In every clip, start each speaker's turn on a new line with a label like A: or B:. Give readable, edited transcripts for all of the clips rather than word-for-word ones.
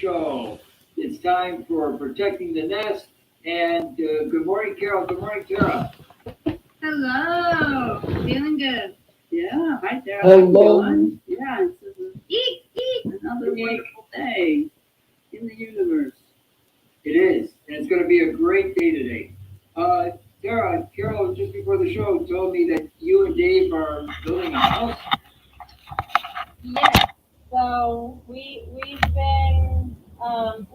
A: show. It's time for Protecting the Nest. And good morning, Carol. Good morning, Tara.
B: Hello. Feeling good.
C: Yeah, hi there.
D: Hello.
C: Yeah, it's another wonderful day in the universe.
A: It is, and it's going to be a great day today. Tara, Carol, just before the show, told me that you and Dave are building a house.
B: Yes. So we've been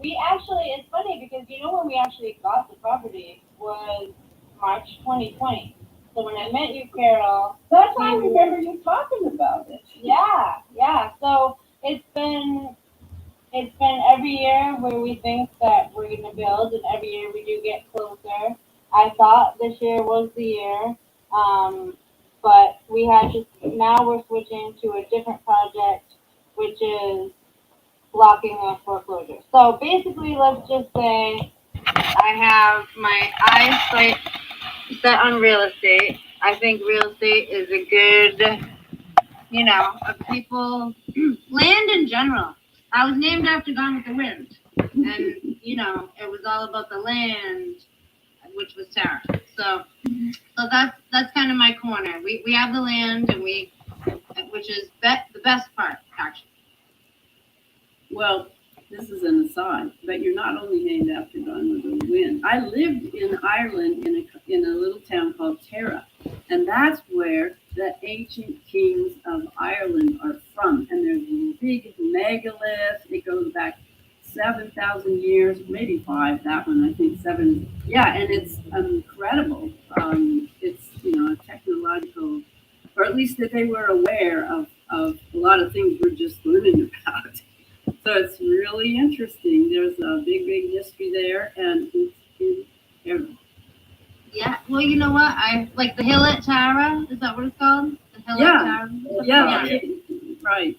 B: we actually, it's funny because when we actually got the property was March 2020. So when I met you, Carol,
C: That's why I remember you talking about it.
B: yeah. So it's been every year where we think that we're gonna build, and every year we do get closer. I thought this year was the year, but we had to. Now we're switching to a different project, which is blocking the foreclosure. So basically, let's just say I have my eyesight set on real estate. I think real estate is a good, people, land in general. I was named after Gone with the Wind, and it was all about the land, which was Tara. So that's kind of my corner. We have the land, and which is the best part actually.
C: Well, this is an aside, but you're not only named after Gone with the Wind. I lived in Ireland in a little town called Tara, and that's where the ancient kings of Ireland are from. And there's a big megalith. It goes back 7,000 years, maybe 5. That one, I think 7. Yeah, and it's incredible. It's a technological, or at least that they were aware of a lot of things we're just learning about. So it's really interesting. There's a big history there, and it's in
B: Yeah, well, you know what? I like the hill at Tara. Is that what it's called? The hill
C: Yeah.
B: at Tara.
C: Yeah, right.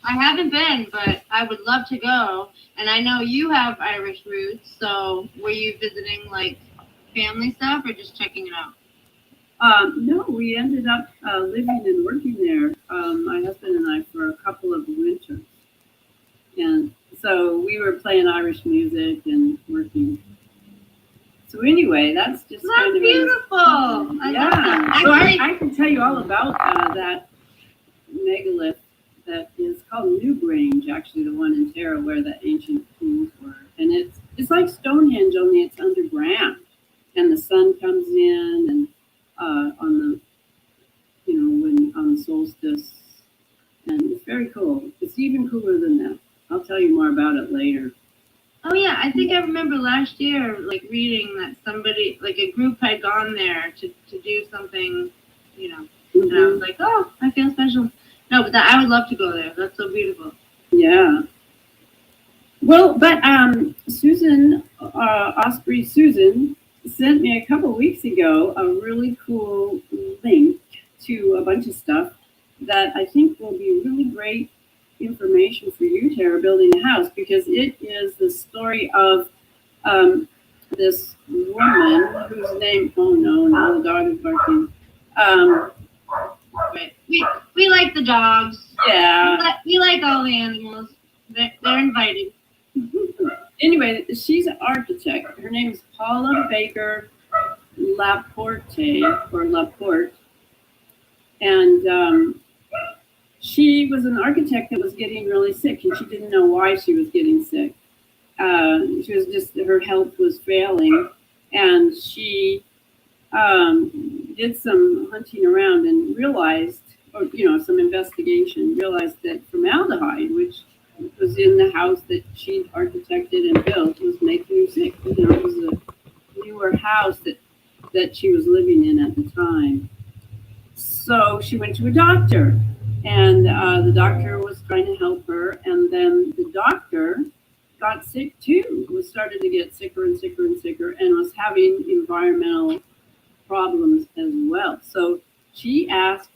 B: I haven't been, but I would love to go. And I know you have Irish roots, so were you visiting like family stuff or just checking it out?
C: No, we ended up living and working there, my husband and I, for a couple of winters. And so we were playing Irish music and working. So anyway, that's just kind of
B: beautiful. I love that.
C: So I can tell you all about that megalith that is called Newgrange, actually the one in Tara where the ancient kings were. And it's like Stonehenge, only it's underground. And the sun comes in and on the when on the solstice, and it's very cool. It's even cooler than that. I'll tell you more about it later.
B: Oh yeah, I think I remember last year like reading that somebody like a group had gone there to do something, and I was like, oh, I feel special. No, but I would love to go there. That's so beautiful.
C: Yeah. Well, but Susan Osprey Susan sent me a couple weeks ago a really cool link to a bunch of stuff that I think will be really great information for you, Tara, building a house, because it is the story of this woman whose name, oh no, now the dog is barking.
B: We like the dogs.
C: Yeah.
B: We like all the animals. They're invited.
C: Anyway, she's an architect. Her name is Paula Baker Laporte. And she was an architect that was getting really sick, and she didn't know why she was getting sick. She was just, her health was failing, and she did some hunting around and realized, or some investigation, realized that formaldehyde, which was in the house that she architected and built, was making her sick. It was a newer house that she was living in at the time. So she went to a doctor, and the doctor was trying to help her, and then the doctor got sick too, started to get sicker and sicker and sicker, and was having environmental problems as well. So she asked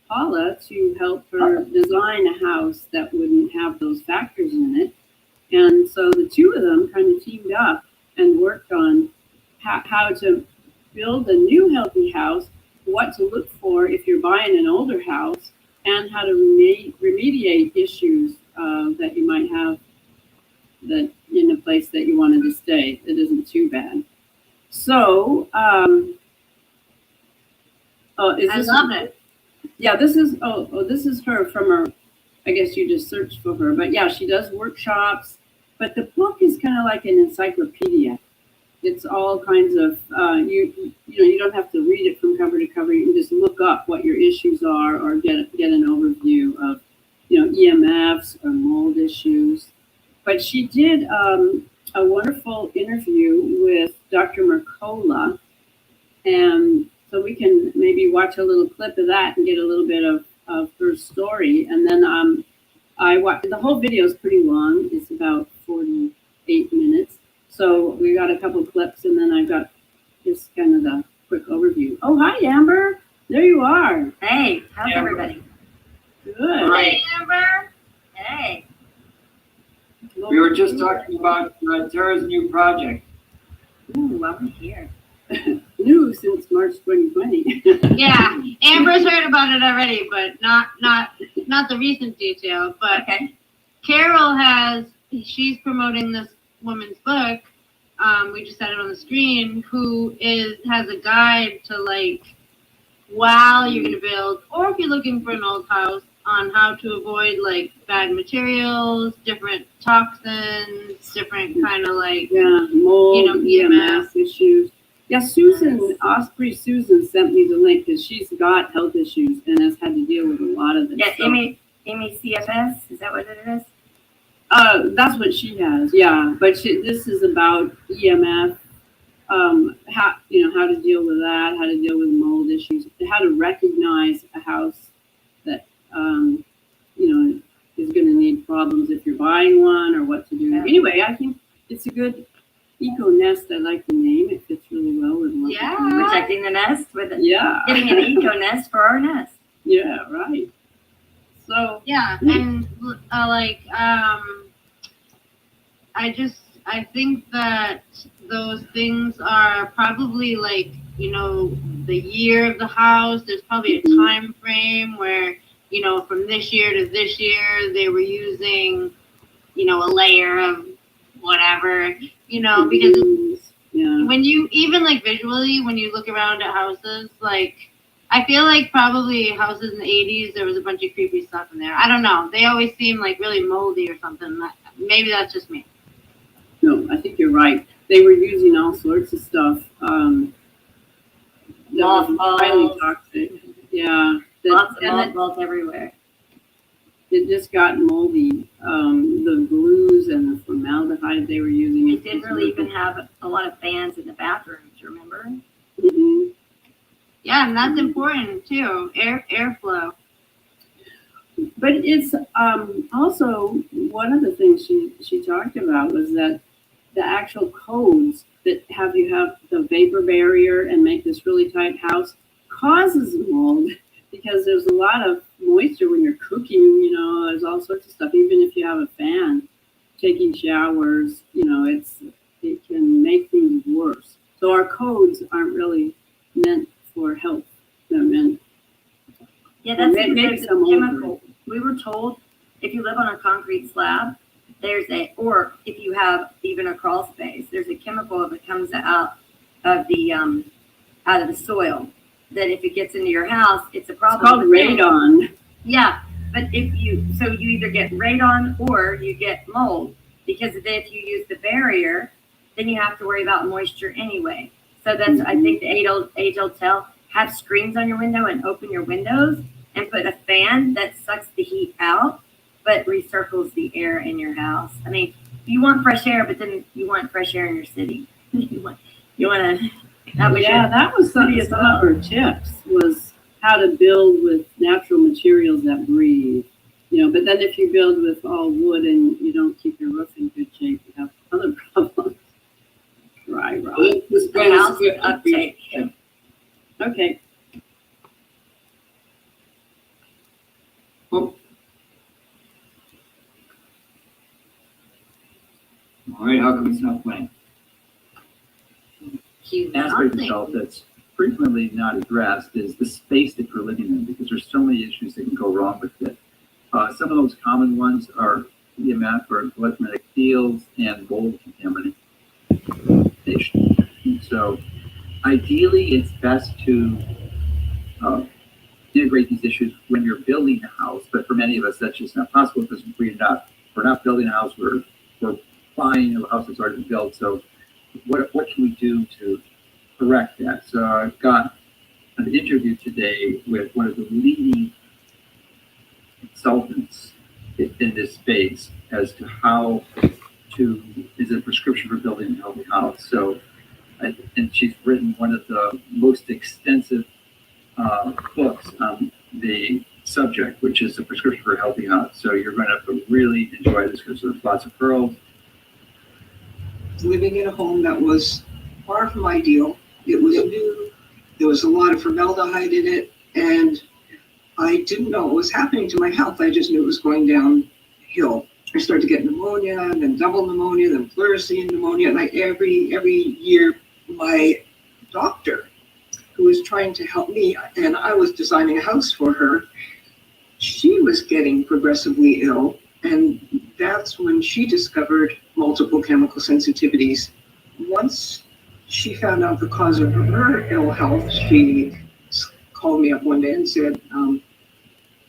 C: Paula to help her design a house that wouldn't have those factors in it. And so the two of them kind of teamed up and worked on how to build a new healthy house, what to look for if you're buying an older house, and how to remediate issues that you might have that in a place that you wanted to stay. It isn't too bad. So, is
B: I
C: this?
B: love it.
C: Yeah, this is this is her from her. I guess you just searched for her, but yeah, she does workshops. But the book is kind of like an encyclopedia. It's all kinds of you don't have to read it from cover to cover. You can just look up what your issues are or get an overview of EMFs or mold issues. But she did a wonderful interview with Dr. Mercola, and so we can maybe watch a little clip of that and get a little bit of her story. And then I watched the whole video is pretty long. It's about 48 minutes. So we got a couple clips, and then I got just kind of the quick overview. Oh, hi, Amber. There you are.
D: Hey, how's
A: Amber.
D: everybody?
C: Good.
A: Right.
B: Hey, Amber.
D: Hey.
A: We were just talking about Tara's new project.
D: Ooh, welcome here.
C: New since March 2020.
B: Yeah, Amber's heard about it already, but not the recent detail. But
D: Okay.
B: Carol she's promoting this woman's book. We just had it on the screen. Who has a guide to while you're gonna build, or if you're looking for an old house, on how to avoid bad materials, different toxins, different kind of
C: Yeah, mold,
B: EMF.
C: EMS issues. Yeah, Osprey Susan sent me the link because she's got health issues and has had to deal with a lot of this.
D: Yeah,
C: stuff.
D: Amy CFS, is that what it is?
C: That's what she has, yeah. But this is about EMF, how to deal with that, how to deal with mold issues, how to recognize a house that is going to need problems if you're buying one, or what to do.
D: Yeah.
C: Anyway, I think it's a good eco nest. I like the name; it fits really well with what
B: Yeah.
C: we're doing.
D: Protecting the nest with it.
C: Yeah,
D: Getting an eco nest for our nest.
C: yeah, right. So
B: Yeah, and I think that those things are probably the year of the house. There's probably a time frame where, from this year to this year, they were using, a layer of whatever, because
C: yeah.
B: when you, even visually, when you look around at houses, I feel like probably houses in the 80s, there was a bunch of creepy stuff in there. I don't know. They always seem really moldy or something. Maybe that's just me.
C: No, I think you're right. They were using all sorts of stuff. That was highly
D: Mothballs.
C: toxic. Yeah.
D: Lots of mothballs everywhere.
C: It just got moldy. The glues and the formaldehyde they were using.
D: It didn't really even have a lot of fans in the bathrooms, remember?
C: Mm-hmm.
B: Yeah, and that's important too. Airflow.
C: But it's also one of the things she talked about was that the actual codes that have you have the vapor barrier and make this really tight house causes mold because there's a lot of moisture when you're cooking. There's all sorts of stuff. Even if you have a fan, taking showers, it can make things worse. So our codes aren't really meant for health. They're meant.
D: Yeah, that's
C: Maybe
D: there's a
C: some
D: chemical. We were told if you live on a concrete slab, or if you have even a crawl space, there's a chemical that comes out of the soil that if it gets into your house, it's a problem.
C: It's called radon.
D: Yeah, but you either get radon or you get mold, because if you use the barrier, then you have to worry about moisture anyway. So that's, I think the age-old tell, have screens on your window and open your windows and put a fan that sucks the heat out but recircles the air in your house. I mean, you want fresh air, but then you want fresh air in your city. you want to.
C: That was some of her tips, was how to build with natural materials that breathe. But then if you build with all wood and you don't keep your roof in good shape, you have other problems. Right.
D: The house uptake.
C: Okay.
A: Oh. All right, how come it's not playing?
E: Aspect of health that's frequently not addressed is the space that you're living in, because there's so many issues that can go wrong with it. Some of those common ones are the amount for electromagnetic fields and mold contamination. So ideally, it's best to integrate these issues when you're building a house, but for many of us, that's just not possible because we're not building a house, we're buying a house that's already been built. So what can we do to correct that? So I've got an interview today with one of the leading consultants in this space as to how to, is a prescription for building a healthy house. So, and she's written one of the most extensive books on the subject, which is the prescription for a healthy house. So you're going to really enjoy this because there's lots of pearls.
F: Living in a home that was far from ideal. It was new. There was a lot of formaldehyde in it, and I didn't know what was happening to my health. I just knew it was going downhill. I started to get pneumonia, and then double pneumonia, then pleurisy pneumonia. And every year, my doctor, who was trying to help me, and I was designing a house for her, she was getting progressively ill. And that's when she discovered multiple chemical sensitivities. Once she found out the cause of her ill health, she called me up one day and said,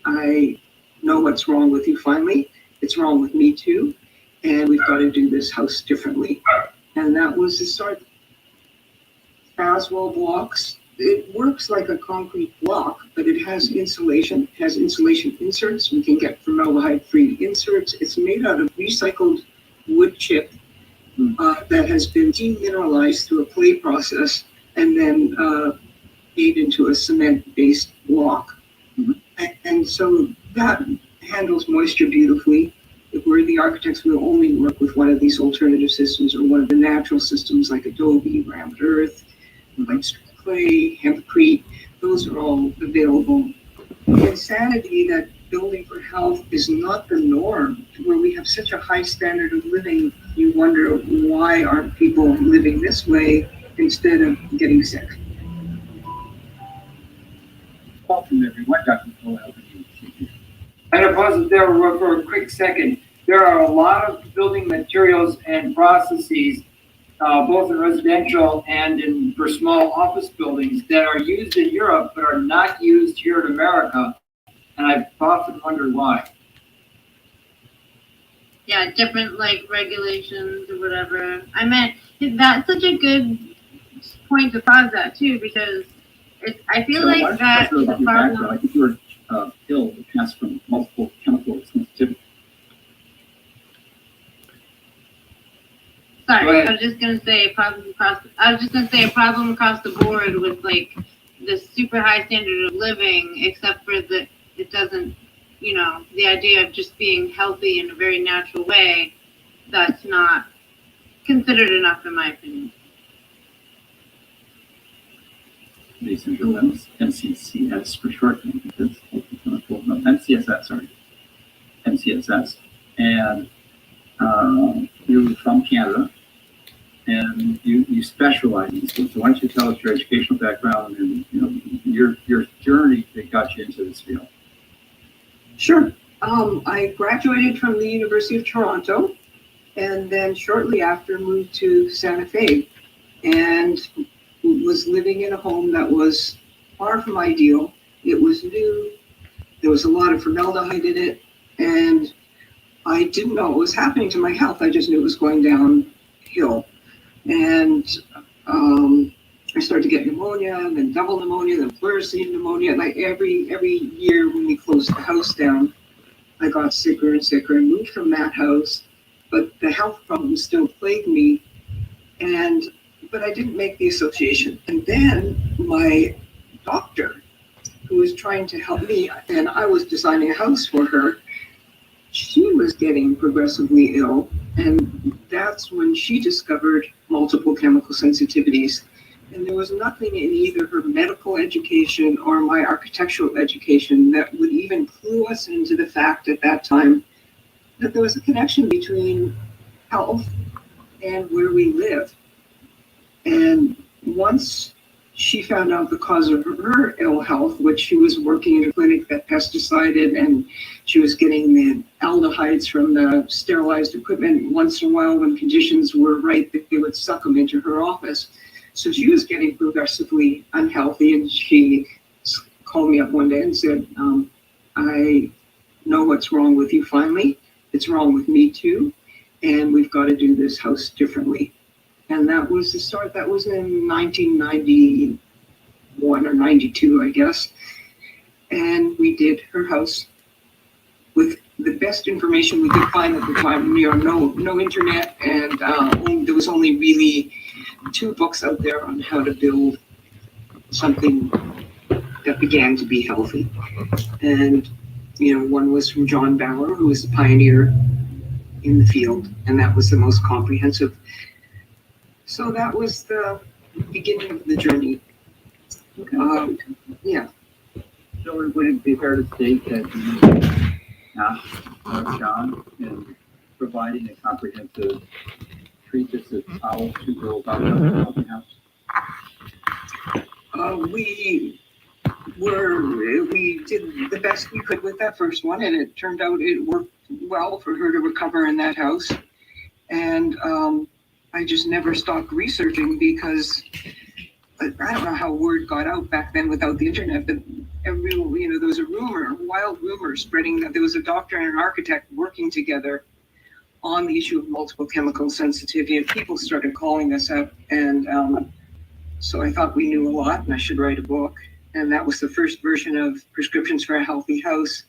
F: I know what's wrong with you finally. It's wrong with me too. And we've got to do this house differently. And that was the start. Aswell blocks. It works like a concrete block, but it has insulation. It has insulation inserts. We can get formaldehyde-free inserts. It's made out of recycled wood chip that has been demineralized through a clay process and then made into a cement-based block. And so that handles moisture beautifully. If we're the architects, we'll only work with one of these alternative systems or one of the natural systems like adobe, rammed earth, like clay, hempcrete. Those are all available. The insanity that building for health is not the norm. Where we have such a high standard of living, you wonder why aren't people living this way instead of getting sick.
E: Welcome everyone, Dr. Cole.
A: I'm going to pause it there for a quick second. There are a lot of building materials and processes, both in residential and for small office buildings, that are used in Europe but are not used here in America. And I've often wondered why.
B: Yeah, different like regulations or whatever. I meant that's such a good point to pause that too, because I feel
E: So
B: like that is a problem.
E: I think you were ill to pass from multiple chemical sensitivity.
B: Sorry, I was just gonna say a problem across the board with like this super high standard of living, except for that it doesn't, the idea of just being healthy in a very natural way, that's not considered enough in my opinion.
E: The syndrome MCCS for short, because MCSS, sorry, MCSS, and you're from Canada, and you specialize in this. So why don't you tell us your educational background and your journey that got you into this field?
F: Sure. I graduated from the University of Toronto, and then shortly after moved to Santa Fe, and was living in a home that was far from ideal. It was new. There was a lot of formaldehyde in it, and I didn't know what was happening to my health. I just knew it was going downhill. And I started to get pneumonia, then double pneumonia, then pleurisy pneumonia. And every year when we closed the house down, I got sicker and sicker and moved from that house. But the health problems still plagued me. But I didn't make the association. And then my doctor, who was trying to help me, and I was designing a house for her, she was getting progressively ill. And that's when she discovered multiple chemical sensitivities. And there was nothing in either her medical education or my architectural education that would even clue us into the fact at that time that there was a connection between health and where we live. And once she found out the cause of her ill health, which she was working in a clinic that pesticided, and she was getting the aldehydes from the sterilized equipment. Once in a while, when conditions were right, they would suck them into her office. So she was getting progressively unhealthy, and she called me up one day and said, I know what's wrong with you finally. It's wrong with me too, and we've got to do this house differently. And that was the start. That was in 1991 or 92, I guess. And we did her house with the best information we could find at the time. You know, no internet, and there was only really 2 books out there on how to build something that began to be healthy. And, you know, one was from John Bauer, who was a pioneer in the field, and that was the most comprehensive. So that was the beginning of the journey. Yeah.
E: So would it be fair to state that you asked John in providing a comprehensive treatise of how to go about a healthy house?
F: We did the best we could with that first one, and it turned out it worked well for her to recover in that house. And I just never stopped researching, because I don't know how word got out back then without the internet, but there was a wild rumor spreading that there was a doctor and an architect working together on the issue of multiple chemical sensitivity, and people started calling us up. And so I thought we knew a lot and I should write a book. And that was the first version of Prescriptions for a Healthy House.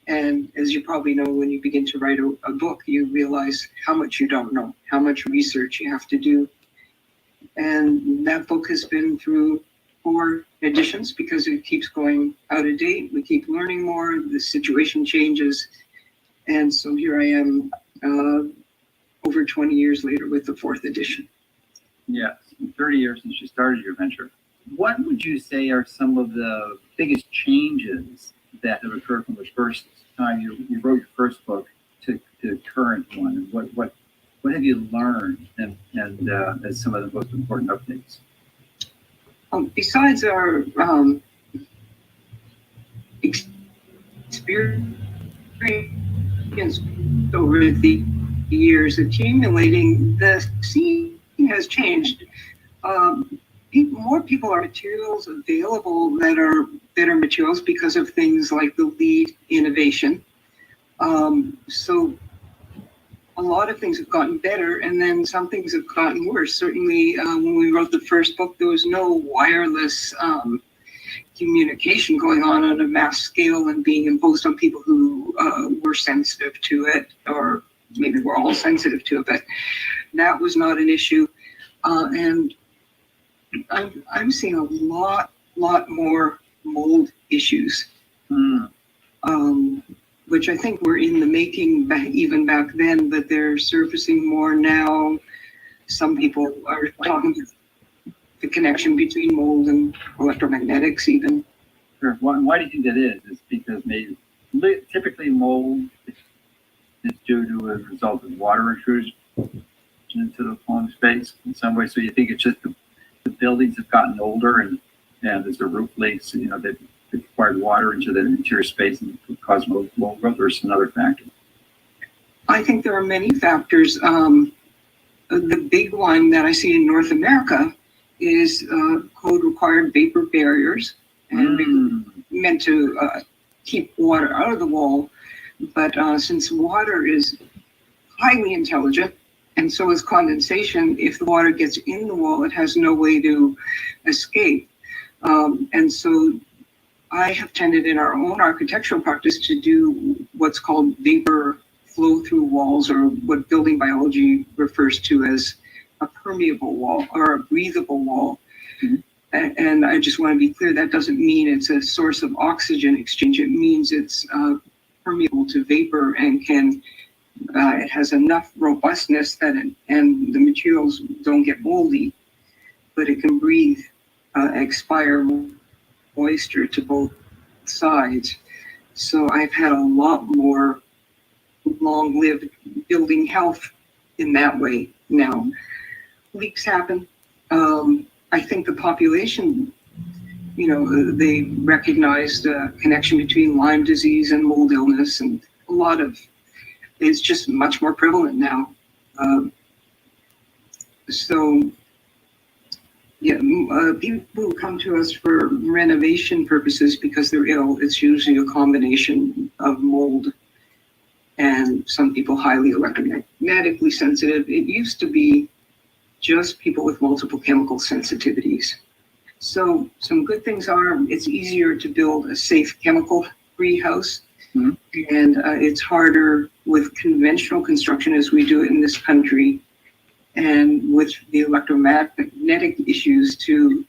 F: And as you probably know, when you begin to write a book, you realize how much you don't know, how much research you have to do. And that book has been through 4 editions because it keeps going out of date. We keep learning more, the situation changes. And so here I am over 20 years later with the 4th edition.
E: Yes, 30 years since you started your venture. What would you say are some of the biggest changes that have occurred from the first time you wrote your first book to the current one? And what have you learned and as some of the most important updates?
F: Besides our experience over the years accumulating, the scene has changed. More people are materials available that are better materials because of things like the lead innovation. So a lot of things have gotten better, and then some things have gotten worse. Certainly, when we wrote the first book, there was no wireless communication going on a mass scale and being imposed on people who were sensitive to it, or maybe we're all sensitive to it, but that was not an issue. And I'm seeing a lot more mold issues, which I think were in the making even back then, but they're surfacing more now. Some people are talking about the connection between mold and electromagnetics even.
E: Sure. Why do you think that is? It's because typically mold is due to a result of water intrusion into the home space in some way. So you think it's just the buildings have gotten older and as the roof leaks, they've acquired water into the interior space and cause mold growth, or is another factor?
F: I think there are many factors. The big one that I see in North America is code required vapor barriers, and meant to keep water out of the wall. But since water is highly intelligent, and so is condensation, if the water gets in the wall, it has no way to escape. And so I have tended in our own architectural practice to do what's called vapor flow through walls, or what building biology refers to as a permeable wall or a breathable wall. Mm-hmm. And I just want to be clear, that doesn't mean it's a source of oxygen exchange. It means it's permeable to vapor and it has enough robustness that and the materials don't get moldy, but it can breathe, expire moisture to both sides. So I've had a lot more long-lived building health in that way now. Leaks happen. I think the population, they recognized a connection between Lyme disease and mold illness, and it's just much more prevalent now. People who come to us for renovation purposes because they're ill, it's usually a combination of mold and some people highly electromagnetically sensitive. It used to be just people with multiple chemical sensitivities. So some good things are it's easier to build a safe chemical-free house, and it's harder with conventional construction as we do it in this country, and with the electromagnetic issues to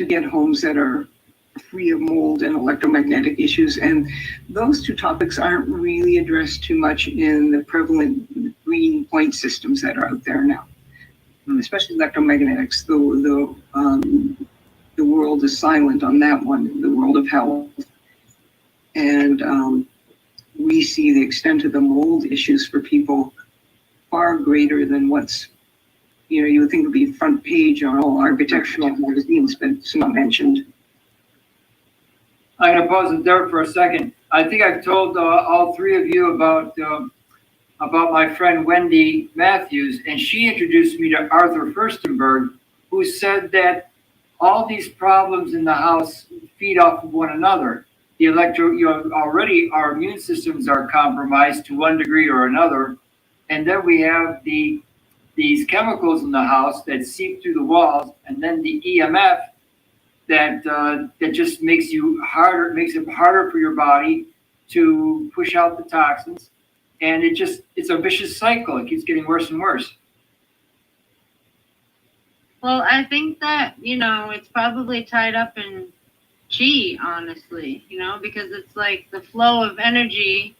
F: get homes that are free of mold and electromagnetic issues. And those two topics aren't really addressed too much in the prevalent green point systems that are out there now, especially electromagnetics. The world is silent on that one, the world of health. And we see the extent of the mold issues for people far greater than what's, you would think would be front page on all architectural magazines, but it's not mentioned.
A: I'm going to pause it there for a second. I think I've told all three of you about my friend Wendy Matthews, and she introduced me to Arthur Furstenberg, who said that all these problems in the house feed off of one another. Already our immune systems are compromised to one degree or another, and then we have these chemicals in the house that seep through the walls, and then the EMF that just makes it harder for your body to push out the toxins, and it's a vicious cycle. It keeps getting worse and worse.
B: Well, I think that, it's probably tied up in chi, honestly, because it's like the flow of energy,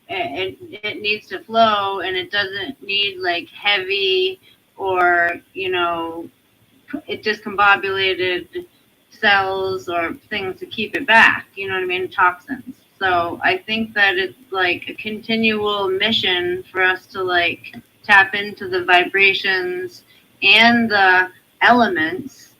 B: it needs to flow, and it doesn't need like heavy or, it discombobulated cells or things to keep it back, toxins. So I think that it's like a continual mission for us to like tap into the vibrations and the elements,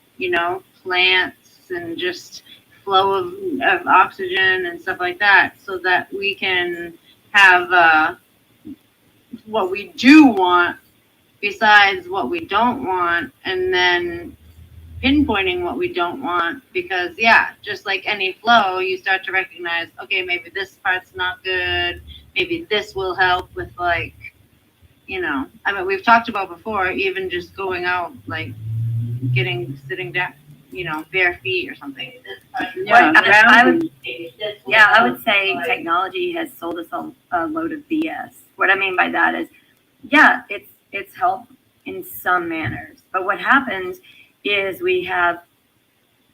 B: plants and just flow of oxygen and stuff like that, so that we can have what we do want besides what we don't want, and then pinpointing what we don't want, because just like any flow, you start to recognize, okay, maybe this part's not good, maybe this will help with like, we've talked about before, even just going out, like sitting down, bare feet or something.
D: I would say technology has sold us a load of BS. What I mean by that is, it's helped in some manners, but what happens is we have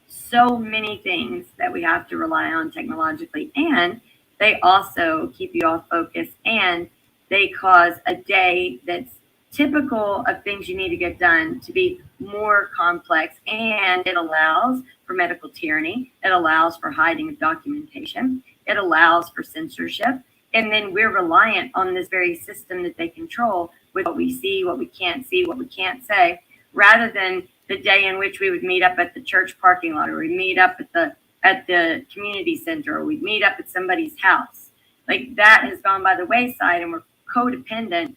D: so many things that we have to rely on technologically, and they also keep you off focus, and they cause a day that's typical of things you need to get done to be more complex, and it allows for medical tyranny, it allows for hiding of documentation, it allows for censorship, and then we're reliant on this very system that they control with what we see, what we can't see, what we can't say, rather than the day in which we would meet up at the church parking lot, or we'd meet up at the community center, or we'd meet up at somebody's house. Like that has gone by the wayside, and we're codependent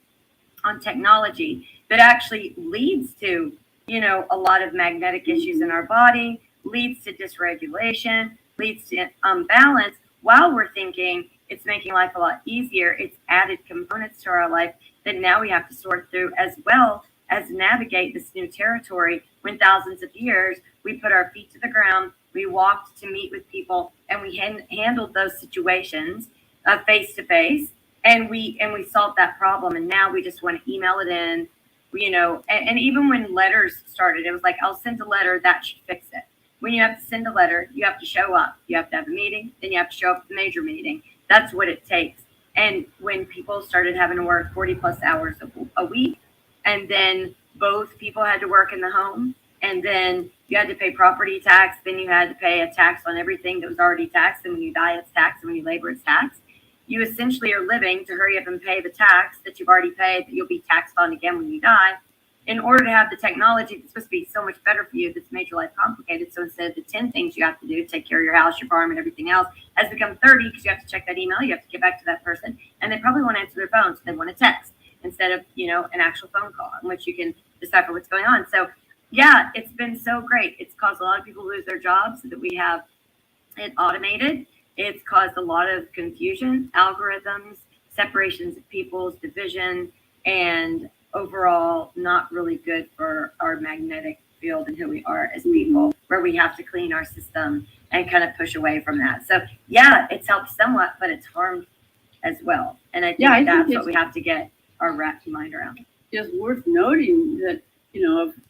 D: on technology that actually leads to, a lot of magnetic issues in our body, leads to dysregulation, leads to imbalance, while we're thinking it's making life a lot easier. It's added components to our life that now we have to sort through, as well as navigate this new territory when thousands of years we put our feet to the ground, we walked to meet with people, and we handled those situations face to face, and we solved that problem. And now we just want to email it in, and even when letters started, it was like, I'll send a letter, that should fix it. When you have to send a letter, you have to show up, you have to have a meeting, then you have to show up at the major meeting. That's what it takes. And when people started having to work 40 plus hours a week, and then both people had to work in the home, and then you had to pay property tax, then you had to pay a tax on everything that was already taxed, and when you die it's taxed, and when you labor it's taxed. You essentially are living to hurry up and pay the tax that you've already paid, that you'll be taxed on again when you die. in order to have the technology that's supposed to be so much better for you, that's made your life complicated. So instead of the 10 things you have to do, take care of your house, your farm, and everything else, has become 30 because you have to check that email, you have to get back to that person, and they probably won't answer their phone, so they want to text instead of, an actual phone call in which you can decipher what's going on. So yeah, it's been so great. It's caused a lot of people to lose their jobs so that we have it automated. It's caused a lot of confusion, algorithms, separations of peoples, division, and overall not really good for our magnetic field and who we are as people, where we have to clean our system and kind of push away from that. So yeah, it's helped somewhat, but it's harmed as well. And I think that's what we have to get our mind around.
C: It's worth noting that,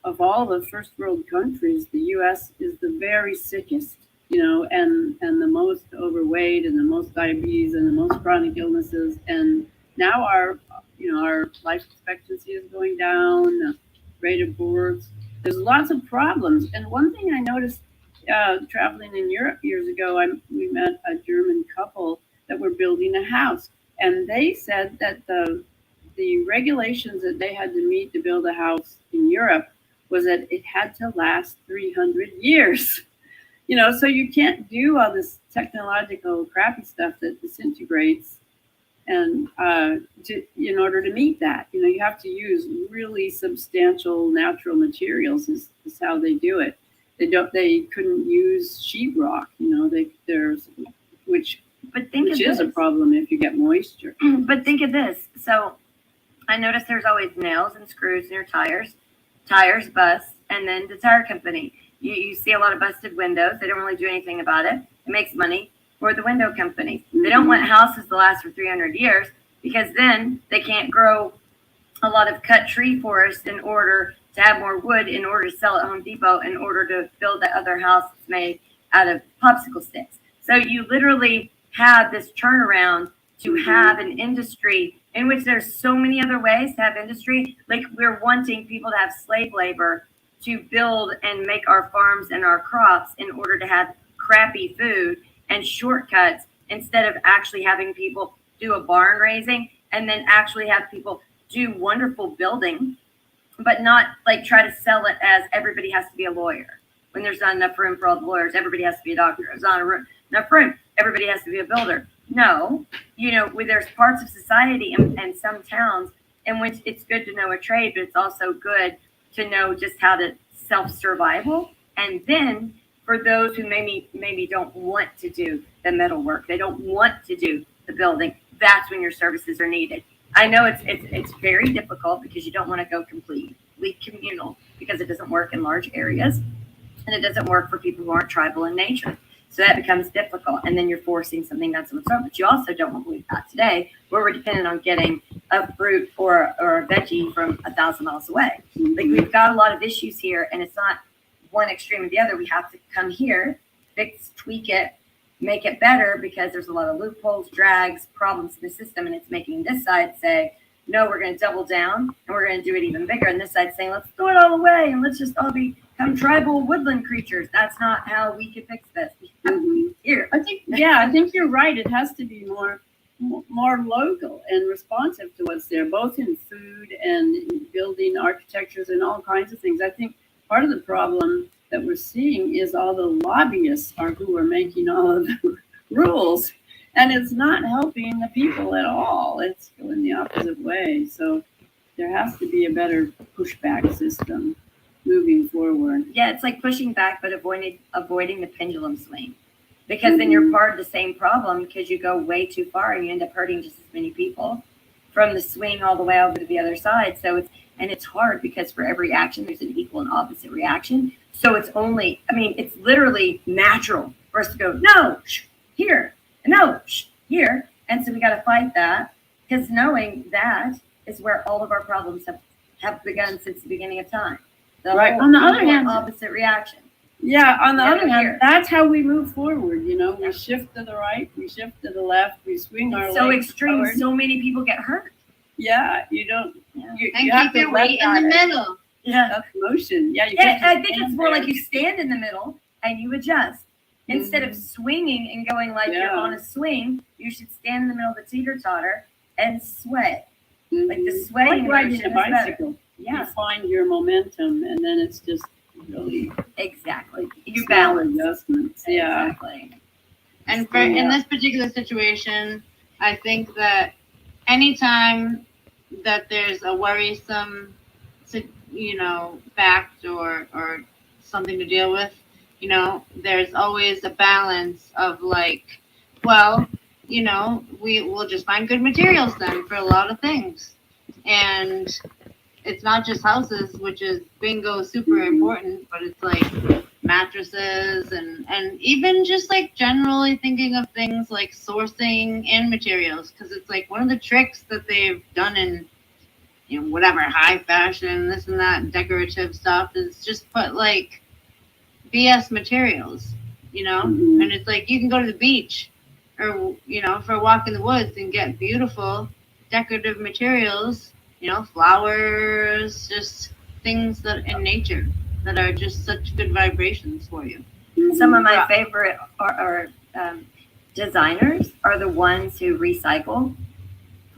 C: of all the first world countries, the U.S. is the very sickest, and the most overweight and the most diabetes and the most chronic illnesses. And now our life expectancy is going down, the rate of births. There's lots of problems. And one thing I noticed traveling in Europe years ago, we met a German couple that were building a house. And they said that the regulations that they had to meet to build a house in Europe was that it had to last 300 years. So you can't do all this technological crappy stuff that disintegrates, and in order to meet that, you have to use really substantial natural materials. Is how they do it. They couldn't use sheetrock. Which is a problem if you get moisture.
D: But think of this. So I noticed there's always nails and screws in your tires. Tires bust, and then the tire company. You see a lot of busted windows. They don't really do anything about it. It makes money for the window companies. They don't want houses to last for 300 years because then they can't grow a lot of cut tree forest in order to have more wood in order to sell at Home Depot in order to build that other house that's made out of popsicle sticks. So you literally have this turnaround to have an industry in which there's so many other ways to have industry. Like we're wanting people to have slave labor to build and make our farms and our crops in order to have crappy food and shortcuts instead of actually having people do a barn raising and then actually have people do wonderful building, but not like try to sell it as everybody has to be a lawyer when there's not enough room for all the lawyers. Everybody has to be a doctor. There's not enough room. Everybody has to be a builder. No, there's parts of society and some towns in which it's good to know a trade, but it's also good to know just how to self-survival. And then for those who maybe don't want to do the metal work, they don't want to do the building, that's when your services are needed. I know it's very difficult because you don't want to go completely communal because it doesn't work in large areas and it doesn't work for people who aren't tribal in nature. So that becomes difficult, and then you're forcing something that's whatsoever. But you also don't want what we've got today, where we're dependent on getting a fruit or a veggie from 1,000 miles away. Like we've got a lot of issues here, and it's not one extreme or the other. We have to come here, fix, tweak it, make it better because there's a lot of loopholes, drags, problems in the system, and it's making this side say, no, we're going to double down and we're going to do it even bigger. And this side saying, let's throw it all away and let's just all become tribal woodland creatures. That's not how we can fix this. Here.
C: I think you're right. It has to be more local and responsive to what's there, both in food and in building architectures and all kinds of things. I think part of the problem that we're seeing is all the lobbyists are who are making all of the rules. And it's not helping the people at all. It's going the opposite way. So there has to be a better pushback system moving forward.
D: Yeah, it's like pushing back, but avoiding the pendulum swing. Because then you're part of the same problem because you go way too far and you end up hurting just as many people from the swing all the way over to the other side. So it's hard because for every action, there's an equal and opposite reaction. So it's literally natural for us to go, no, here. No, here. And so we got to fight that because knowing that is where all of our problems have begun since the beginning of time.
C: Right. On the other hand,
D: opposite reaction.
C: Yeah. On the other hand, that's how we move forward. We shift to the right, we shift to the left, we swing our legs.
D: So extreme.
C: Forward.
D: So many people get hurt.
C: Yeah. You don't. Yeah.
B: You have keep your weight in the middle.
C: Yeah. That's motion. Yeah.
D: I think it's more like you stand in the middle and you adjust. Instead of swinging and going like you're on a swing, you should stand in the middle of the teeter-totter and sway. Like the swaying
C: like riding a bicycle.
D: Yeah,
C: find your momentum, and then it's just really
D: exactly. You
C: small
D: balance.
C: adjustments. Yeah.
D: Exactly.
B: And for in this particular situation, I think that anytime that there's a worrisome, fact or something to deal with, there's always a balance of like, well, we will just find good materials then for a lot of things, and it's not just houses, which is bingo super important, but it's like mattresses and even just like generally thinking of things like sourcing in materials, because it's like one of the tricks that they've done in whatever high fashion, this and that decorative stuff is just put like BS materials,
C: Mhm.
B: and it's like you can go to the beach or for a walk in the woods and get beautiful decorative materials, flowers, just things that in nature that are just such good vibrations for you.
D: Some of my
B: Yeah.
D: favorite designers are the ones who recycle,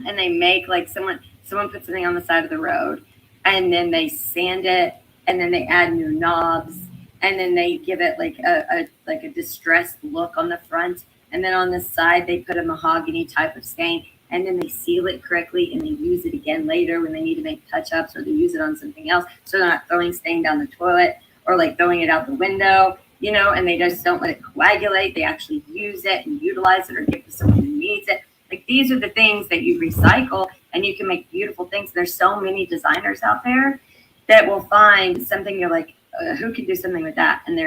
D: and they make like someone puts something on the side of the road, and then they sand it, and then they add new knobs, and then they give it like a distressed look on the front, and then on the side they put a mahogany type of stain, and then they seal it correctly, and they use it again later when they need to make touch-ups, or they use it on something else, so they're not throwing stain down the toilet or like throwing it out the window, and they just don't let it coagulate. They actually use it and utilize it or give it to someone who needs it. Like, these are the things that you recycle, and you can make beautiful things. There's so many designers out there that will find something you're like, who can do something with that? And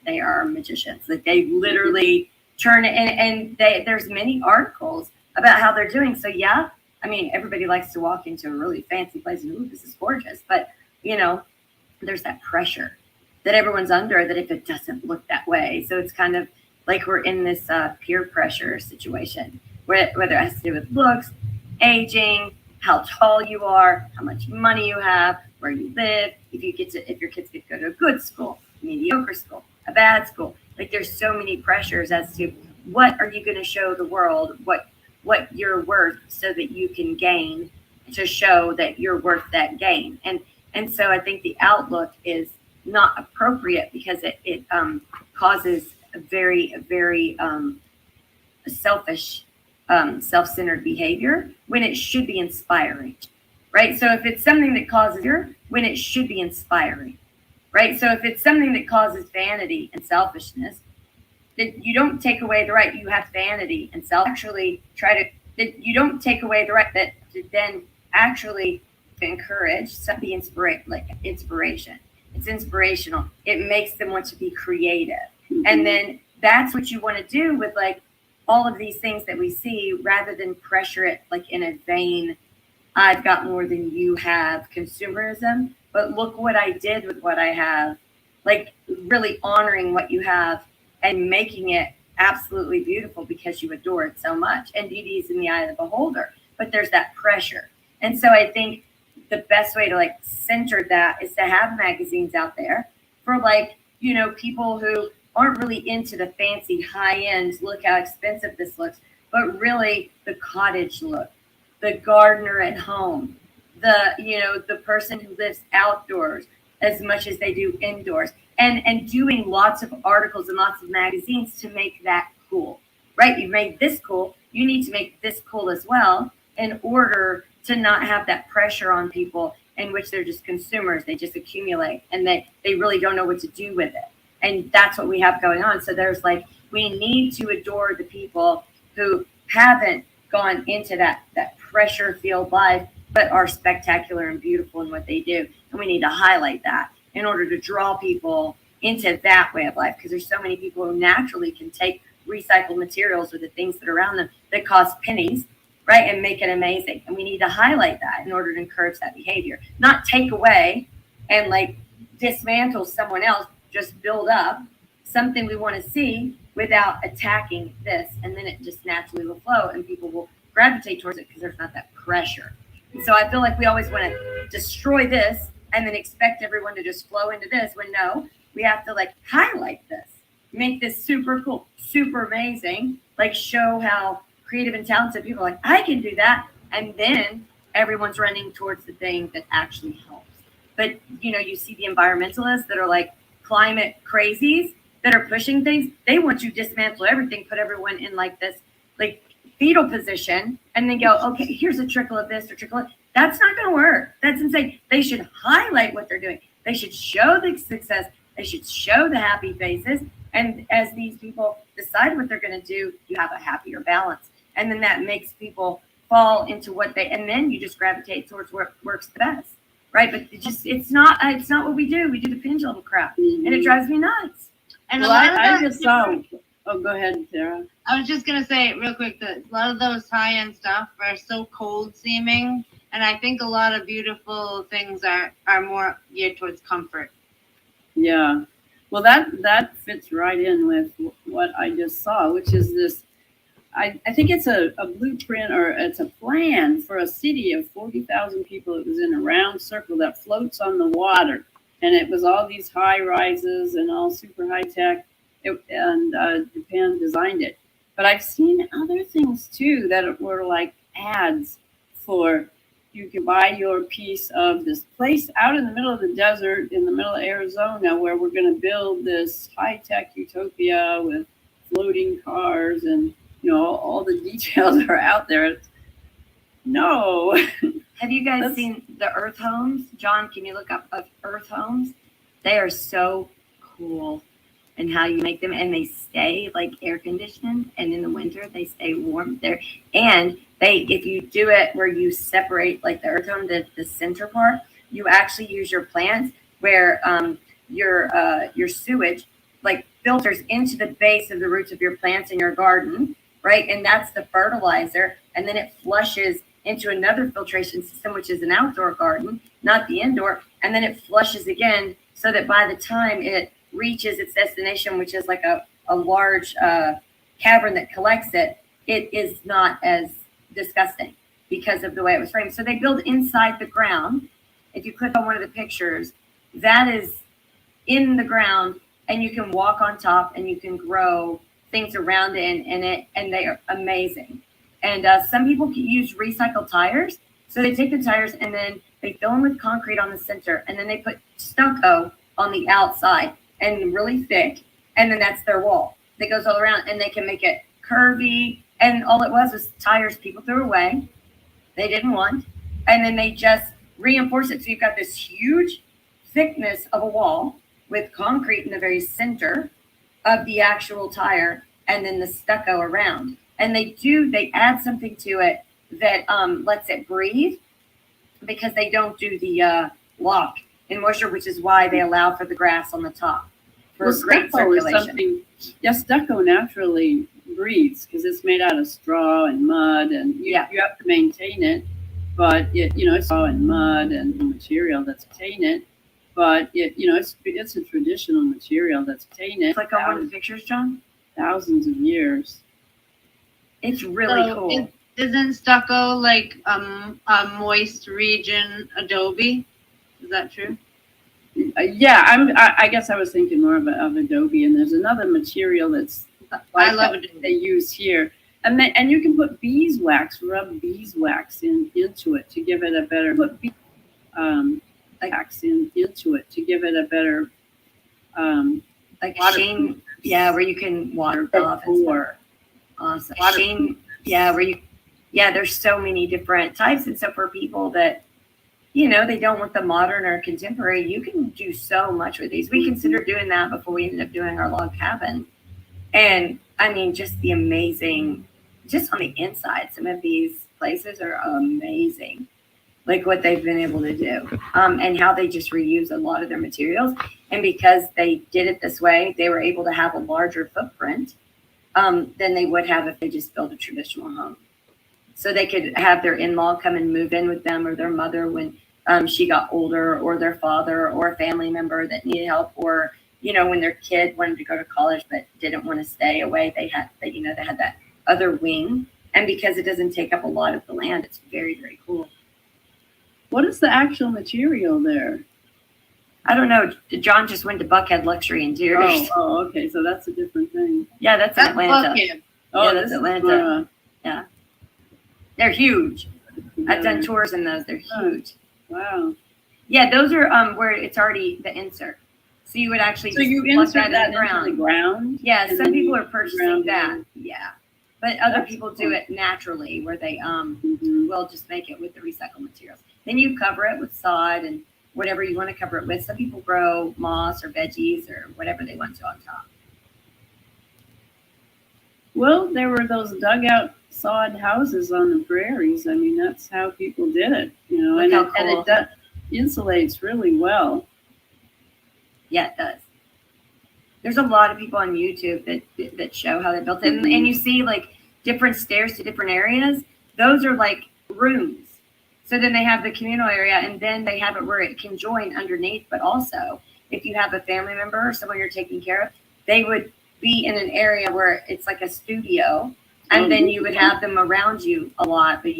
D: they are magicians. Like, they literally turn it, and there's many articles about how they're doing. So yeah, I mean, everybody likes to walk into a really fancy place and, ooh, this is gorgeous. But there's that pressure that everyone's under, that if it doesn't look that way. So it's kind of like we're in this peer pressure situation, whether it has to do with looks, aging, how tall you are, how much money you have, where you live, if your kids get to go to a good school, mediocre school, a bad school. Like, there's so many pressures as to what are you going to show the world, what you're worth, so that you can gain, to show that you're worth that gain. And so I think the outlook is not appropriate, because it causes a very, very selfish, self-centered behavior when it should be inspiring, right? So if it's something that causes fear, when it should be inspiring, right? So if it's something that causes vanity and selfishness, that you don't take away the right. You have vanity and actually that you don't take away the right, that to then actually encourage some inspiration. It's inspirational. It makes them want to be creative.
C: Mm-hmm.
D: And then that's what you want to do with like all of these things that we see, rather than pressure it like in a vain, I've got more than you have consumerism, but look what I did with what I have. Like, really honoring what you have and making it absolutely beautiful because you adore it so much. And beauty is in the eye of the beholder, but there's that pressure. And so I think the best way to like center that is to have magazines out there for like, people who aren't really into the fancy high end, look how expensive this looks, but really the cottage look, the gardener at home, the person who lives outdoors as much as they do indoors, and doing lots of articles and lots of magazines to make that cool, right? You've made this cool, you need to make this cool as well, in order to not have that pressure on people in which they're just consumers. They just accumulate, and they really don't know what to do with it. And that's what we have going on. So there's like, we need to adore the people who haven't gone into that pressure filled life, but are spectacular and beautiful in what they do. And we need to highlight that in order to draw people into that way of life, because there's so many people who naturally can take recycled materials or the things that are around them that cost pennies, right, and make it amazing. And we need to highlight that in order to encourage that behavior, not take away and like dismantle someone else, just build up something we want to see without attacking this. And then it just naturally will flow, and people will gravitate towards it because there's not that pressure. And so I feel like we always want to destroy this and then expect everyone to just flow into this, when no, we have to like highlight this, make this super cool, super amazing, like show how creative and talented people are like, I can do that. And then everyone's running towards the thing that actually helps. But you see the environmentalists that are like climate crazies that are pushing things. They want you to dismantle everything, put everyone in like this like fetal position, and then go, okay, here's a trickle of this or trickle of. That's not going to work. That's insane. They should highlight what they're doing. They should show the success. They should show the happy faces. And as these people decide what they're going to do, you have a happier balance. And then that makes people fall into and then you just gravitate towards what works the best. Right. But it's not what we do. We do the pendulum crap, and it drives me nuts.
B: And
C: Well, I just saw. Oh, go ahead, Sarah.
B: I was just gonna say real quick that a lot of those high-end stuff are so cold seeming, and I think a lot of beautiful things are more geared towards comfort.
C: Yeah. Well, that fits right in with what I just saw, which is this. I think it's a blueprint, or it's a plan for a city of 40,000 people. It was in a round circle that floats on the water, and it was all these high rises and all super high tech. Japan designed it. But I've seen other things too that were like ads for you can buy your piece of this place out in the middle of the desert in the middle of Arizona where we're going to build this high tech utopia with floating cars and all the details are out there. No.
D: Have you guys seen the Earth homes? John, can you look up Earth homes? They are so cool. And how you make them, and they stay like air conditioned, and in the winter they stay warm there. And if you do it where you separate like the earth home, the center part, you actually use your plants where your sewage like filters into the base of the roots of your plants in your garden, right? And that's the fertilizer, and then it flushes into another filtration system, which is an outdoor garden, not the indoor, and then it flushes again, so that by the time it reaches its destination, which is like a large cavern that collects it, it is not as disgusting because of the way it was framed. So they build inside the ground. If you click on one of the pictures, that is in the ground, and you can walk on top and you can grow things around it in it, and they are amazing. And some people can use recycled tires. So they take the tires and then they fill them with concrete on the center, and then they put stucco on the outside and really thick, and then that's their wall that goes all around, and they can make it curvy, and all it was tires people threw away, they didn't want, and then they just reinforce it. So you've got this huge thickness of a wall with concrete in the very center of the actual tire, and then the stucco around, and they add something to it that lets it breathe, because they don't do the lock in moisture, which is why they allow for the grass on the top for great circulation.
C: Stucco naturally breathes because it's made out of straw and mud, and you have to maintain it. But it's straw and mud and material that's tainted. But it's a traditional material that's tainted.
D: Click on one of the pictures, John.
C: Thousands of years.
D: It's really cool.
B: Isn't stucco like a moist region adobe? Is that true?
C: I guess I was thinking more of adobe, and there's another material that's
B: I love it.
C: They use here, and you can put rub beeswax into it to give it a better
D: like sheen, where you can water off. Awesome. Sheen, there's so many different types, and so for people that they don't want the modern or contemporary, you can do so much with these. We considered doing that before we ended up doing our log cabin. And I mean, just the amazing, just on the inside, some of these places are amazing. Like what they've been able to do, and how they just reuse a lot of their materials. And because they did it this way, they were able to have a larger footprint than they would have if they just built a traditional home. So they could have their in-law come and move in with them, or their mother when she got older, or their father, or a family member that needed help, or when their kid wanted to go to college but didn't want to stay away. They had that other wing, and because it doesn't take up a lot of the land, it's very, very cool.
C: What is the actual material there?
D: I don't know. John just went to Buckhead Luxury Interiors.
C: Oh, okay. So that's a different thing.
D: Yeah, that's in Atlanta.
B: Buckhead.
D: Oh, that's Atlanta. Yeah. They're huge.
C: Yeah.
D: I've done tours in those. They're huge.
C: Wow.
D: Yeah, those are where it's already the insert. So you would actually
C: So you
D: plug
C: insert that
D: in the
C: into the ground?
D: Yeah,
C: and
D: some
C: then
D: people
C: you
D: are purchasing
C: ground
D: that.
C: it.
D: Yeah. But other
C: That's
D: people
C: cool.
D: do it naturally where they
C: Mhm.
D: will just make it with the recycled materials. Then you cover it with sod and whatever you want to cover it with. Some people grow moss or veggies or whatever they want to on top.
C: Well, there were those dugout sod houses on the prairies. I mean, that's how people did it, you know,
D: Look
C: and
D: how
C: and
D: cool.
C: it does, insulates really well.
D: Yeah, it does. There's a lot of people on YouTube that show how they built it.
C: Mm-hmm.
D: And you see like different stairs to different areas. Those are like rooms. So then they have the communal area and then they have it where it can join underneath. But also, if you have a family member or someone you're taking care of, they would be in an area where it's like a studio. And then you would have them around you a lot, but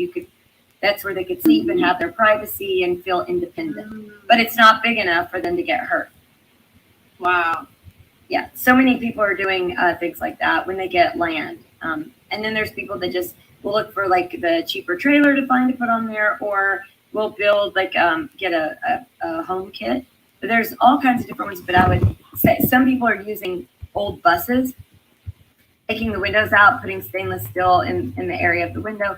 D: that's where they could sleep and have their privacy and feel independent. But it's not big enough for them to get hurt.
B: Wow.
D: Yeah, so many people are doing things like that when they get land. And then there's people that just will look for like the cheaper trailer to find to put on there, or will build like get a home kit. But there's all kinds of different ones. But I would say some people are using old buses, taking the windows out, putting stainless steel in the area of the window,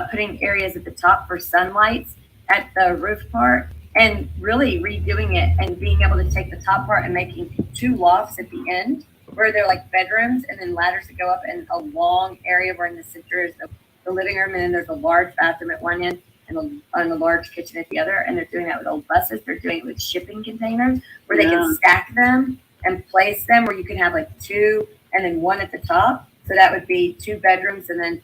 D: putting areas at the top for sunlights at the roof part, and really redoing it and being able to take the top part and making 2 lofts at the end where they're like bedrooms and then ladders that go up, and a long area where in the center is the living room, and then there's a large bathroom at one end and a large kitchen at the other. And they're doing that with old buses. They're doing it with shipping containers where they can stack them and place them where you can have like 2 and then 1 at the top. So that would be 2 bedrooms and then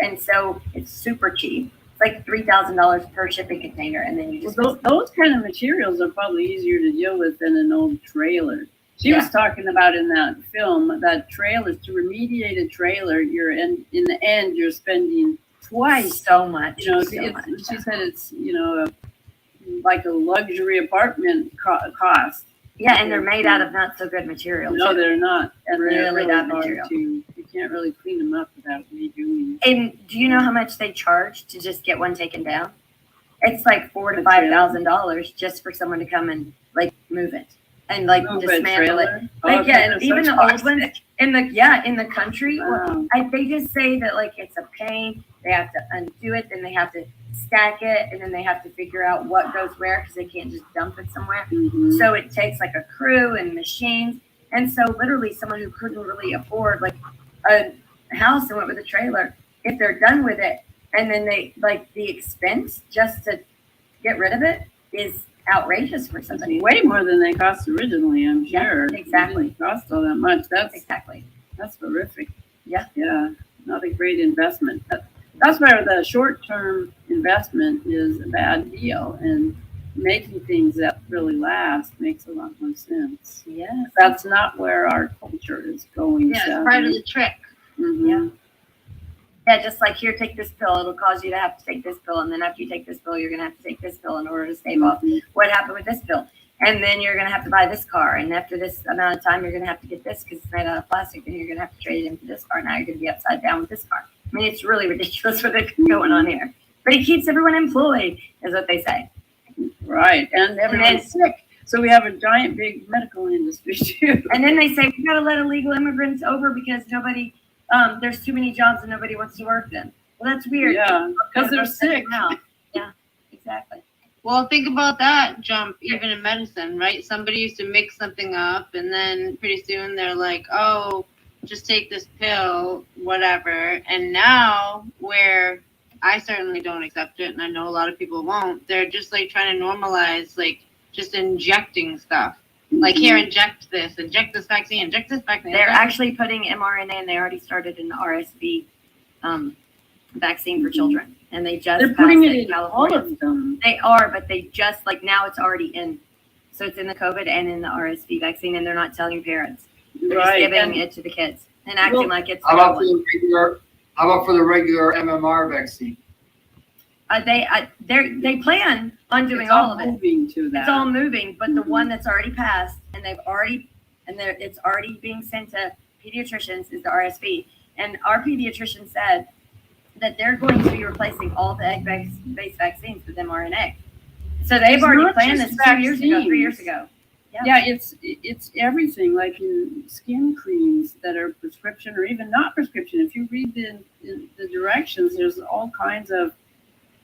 D: and so it's super cheap. It's like $3,000 per shipping container, and then you just
C: those kind of materials are probably easier to deal with than an old trailer. She was talking about in that film that trailers, to remediate a trailer, you're in the end you're spending twice
D: so much.
C: You know,
D: so much.
C: she said it's, you know, like a luxury apartment cost.
D: Yeah, and they're made out of not so good material.
C: No,
D: too.
C: they're not, and
D: Really
C: they're really
D: bad
C: hard
D: material.
C: to. You can't really clean them up without redoing.
D: And do you know how much they charge to just get one taken down? It's like $4,000 to $5,000 just for someone to come and like move it and like dismantle it. Like and even the old ones in the country,
C: Wow.
D: they just say that like it's a pain. They have to undo it, then they have to stack it, and then they have to figure out what goes where because they can't just dump it somewhere.
C: Mm-hmm.
D: So it takes like a crew and machines. And so literally someone who couldn't really afford like a house and went with a trailer, if they're done with it and then they like the expense just to get rid of it is outrageous for somebody.
C: Way more than they cost originally, I'm sure.
D: Yeah, exactly.
C: It didn't cost all that much.
D: Exactly.
C: That's horrific.
D: Yeah.
C: Yeah. Not a great investment. That's where the short-term investment is a bad deal, and making things that really last makes a lot more sense.
D: Yeah.
C: That's not where our culture is going.
B: Yeah, it's part of the trick.
C: Mm-hmm.
D: Yeah. Yeah, just like here, take this pill. It'll cause you to have to take this pill, and then after you take this pill, you're gonna have to take this pill in order to stave off what happened with this pill. And then you're gonna have to buy this car, and after this amount of time, you're gonna have to get this because it's made out of plastic. Then you're gonna have to trade it in for this car. Now you're gonna be upside down with this car. I mean, it's really ridiculous what's going on here. But it keeps everyone employed, is what they say.
C: Right, and everyone's sick. So we have a giant, big medical industry too.
D: And then they say we gotta let illegal immigrants over because nobody, there's too many jobs and nobody wants to work them. Well, that's weird.
C: Yeah, because they're sick.
D: Yeah, exactly.
B: Well, think about that jump, even in medicine, right? Somebody used to mix something up, and then pretty soon they're like, oh, just take this pill, whatever. And now, where I certainly don't accept it, and I know a lot of people won't, they're just like trying to normalize, like, just injecting stuff. Like, here, inject this vaccine, inject this vaccine.
D: They're actually putting mRNA, and they already started an RSV vaccine for children. And they just
C: They're putting
D: passed
C: it in all
D: California.
C: of them.
D: They are, but they just like now it's already in. So it's in the COVID and in the RSV vaccine, and they're not telling parents. They're just giving it to the kids and acting like it's.
A: How about for the regular MMR vaccine?
D: They plan on doing
C: It's
D: all of it.
C: Moving to that.
D: It's all moving, but the one that's already passed and it's already being sent to pediatricians is the RSV. And our pediatrician said that they're going to be replacing all the egg-based vaccines with mRNA. So they've
C: It's
D: already
C: not
D: planned
C: just
D: this 2 years ago, 3 years
C: vaccines.
D: ago.
C: Yeah, it's everything, like in skin creams that are prescription or even not prescription. If you read the directions, there's all kinds of,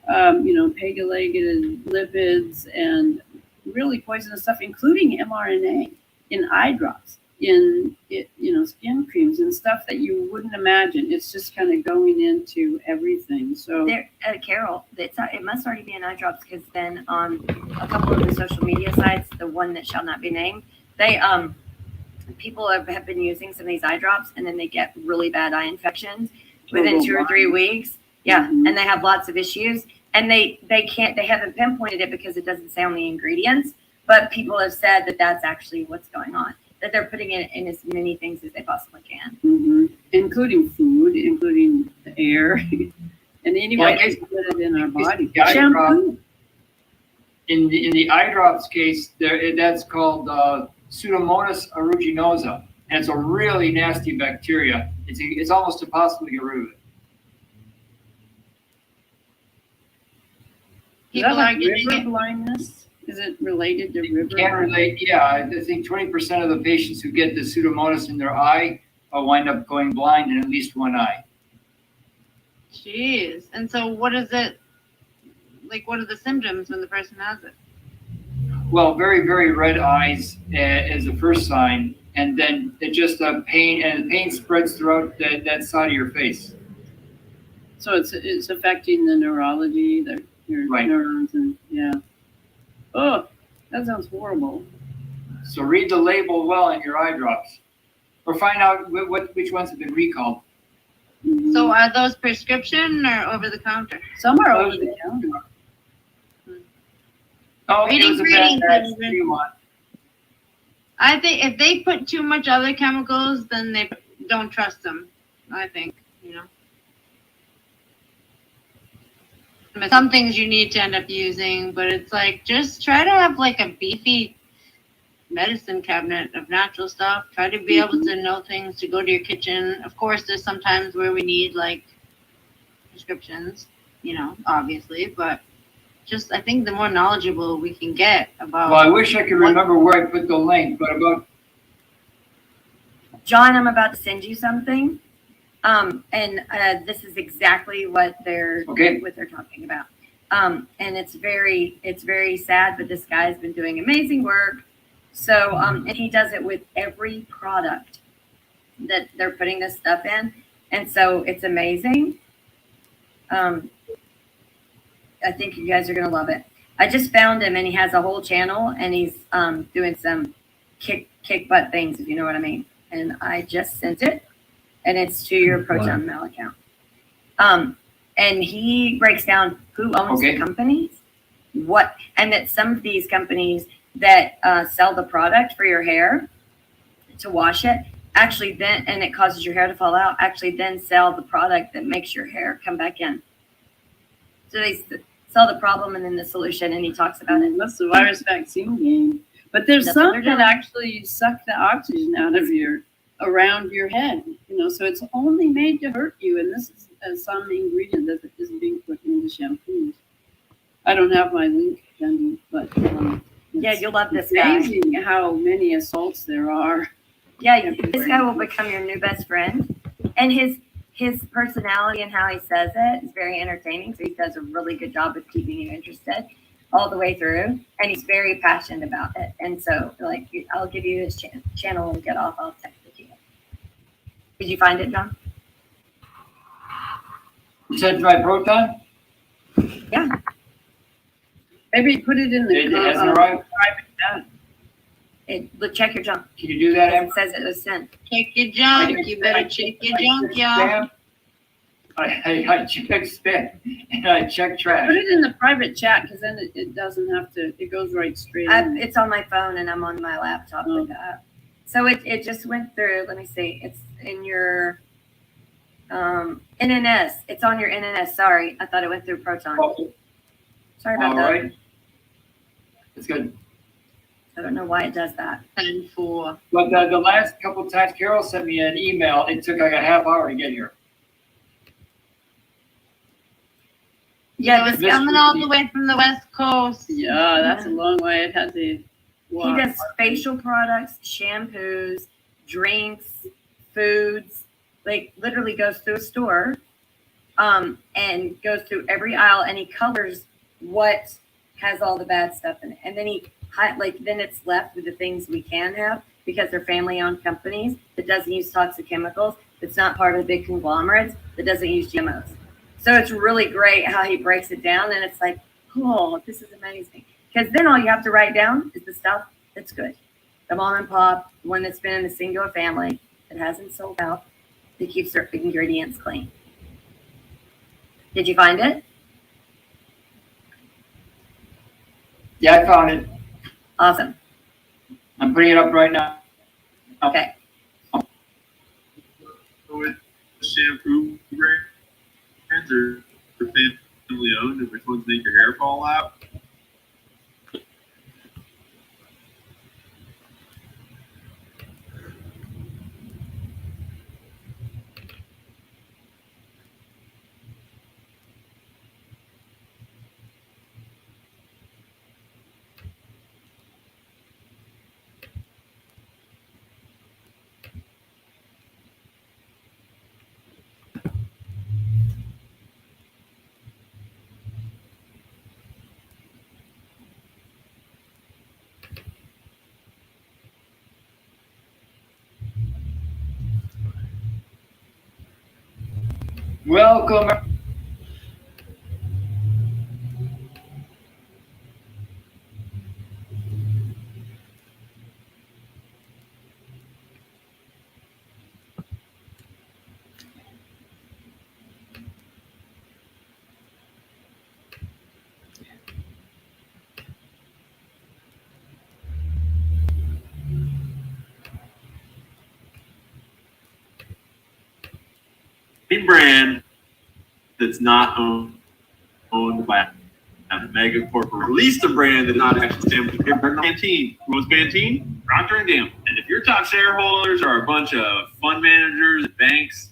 C: pegylated lipids and really poisonous stuff, including mRNA in eye drops, skin creams and stuff that you wouldn't imagine. It's just kind of going into everything. So
D: There, Carol, it must already be in eye drops because then on a couple of the social media sites, the one that shall not be named, they people have been using some of these eye drops and then they get really bad eye infections within 2 or 3 weeks. Yeah,
C: Mhm.
D: and they have lots of issues, and they haven't pinpointed it because it doesn't say on the ingredients, but people have said that that's actually what's going on, that they're putting it in as many things as they possibly can.
C: including food, including the air, and anyway,
A: Well,
C: they put it in our body.
A: the eye drop-
C: Shampoo.
A: In the eye drops case, that's called Pseudomonas aeruginosa, and it's a really nasty bacteria. It's almost impossible to get rid of it.
C: Is that
B: People
C: like
B: are getting
C: river
B: it.
C: blindness? Is it related to river?
A: Can't relate. Yeah, I think 20% of the patients who get the Pseudomonas in their eye wind up going blind in at least one eye.
B: Jeez. And so what is it, like, what are the symptoms when the person has it?
A: Well, very, very red eyes is the first sign, and then it just pain, and the pain spreads throughout that side of your face.
C: So it's affecting the neurology, your
A: Right.
C: neurons, and yeah. Oh, that sounds horrible.
A: So read the label well in your eye drops, or find out which ones have been recalled.
C: Mhm.
B: So are those prescription or over the counter?
C: Some are over the counter.
A: Oh,
B: Reading,
A: it was a
B: reading,
A: bad
B: children.
A: What do you want?
B: I think if they put too much other chemicals, then they don't trust them. I think, I mean, some things you need to end up using, but it's like just try to have like a beefy medicine cabinet of natural stuff. Try to be able to know things to go to your kitchen. Of course, there's sometimes where we need like prescriptions, obviously, but just I think the more knowledgeable we can get about.
A: Well, I wish I could remember where I put the link, but about
D: John, I'm about to send you something, and this is exactly what they're talking about. And it's very sad, but this guy's been doing amazing work. So, and he does it with every product that they're putting this stuff in, and so it's amazing. I think you guys are gonna love it. I just found him, and he has a whole channel, and he's doing some kick butt things, if you know what I mean. And I just sent it, and it's to your Proton Mail account. And he breaks down who owns the companies, and that some of these companies that sell the product for your hair to wash it, actually then, and it causes your hair to fall out, actually then sell the product that makes your hair come back in. So they sell the problem and then the solution, and he talks about it.
C: That's the virus vaccine game. But there's
D: That's what
C: some
D: they're
C: that
D: doing.
C: actually suck the oxygen out of around your head. So it's only made to hurt you. And this is some ingredient that is being put into shampoos. I don't have my link handy, but
D: Yeah, you'll love this guy.
C: amazing how many assaults there are.
D: Yeah, this guy will become your new best friend, and his personality and how he says it is very entertaining. So he does a really good job of keeping you interested all the way through, and he's very passionate about it. And so, like, I'll give you his channel and get off. I'll text it to you. Did you find it, John?
A: you said try Proton.
D: Yeah.
C: Maybe put it in the
A: It hasn't arrived.
C: private chat.
D: Check your junk.
A: Can you do that?
D: It says it was sent.
B: Check your junk. You better check your junk, y'all.
A: I check spam and I check trash.
C: Put it in the private chat, because then it doesn't have to. It goes right straight.
D: It's on my phone and I'm on my laptop. So it just went through. Let me see. It's in your NNS. It's on your NNS. Sorry, I thought it went through Proton. Sorry about that.
A: All right. It's good.
D: I don't know why it does that.
B: 10-4.
A: But the last couple of times Carol sent me an email, it took like a half hour to get here.
D: Yeah,
B: He was
D: this-
B: coming all the way from the West Coast.
C: Yeah, that's a long way. It had to
D: He
C: walk.
D: does facial products, shampoos, drinks, foods. Like literally goes through a store, and goes through every aisle, and he colors what has all the bad stuff in it, and then then it's left with the things we can have because they're family-owned companies that doesn't use toxic chemicals. That's not part of the big conglomerates that doesn't use GMOs. So it's really great how he breaks it down, and it's like, oh, this is amazing. Because then all you have to write down is the stuff that's good. The mom and pop, the one that's been in a singular family that hasn't sold out, that keeps their ingredients clean. Did you find it?
A: Yeah, I found it.
D: Awesome.
A: I'm putting it up right now.
D: Okay.
G: With shampoo brands are family owned, and which ones make your hair fall out?
A: Welcome.
G: Main brand that's not owned by a mega corporate released a brand that's not actually stand for Pantene. Who owns Pantene? Procter and Gamble. And if your top shareholders are a bunch of fund managers, banks,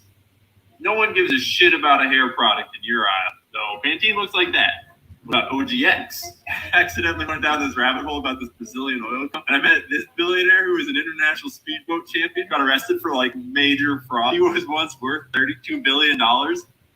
G: no one gives a shit about a hair product in your aisle. So Pantene looks like that. About OGX. I accidentally went down this rabbit hole about this Brazilian oil company. And I met this billionaire who was an international speedboat champion, got arrested for like major fraud. He was once worth $32 billion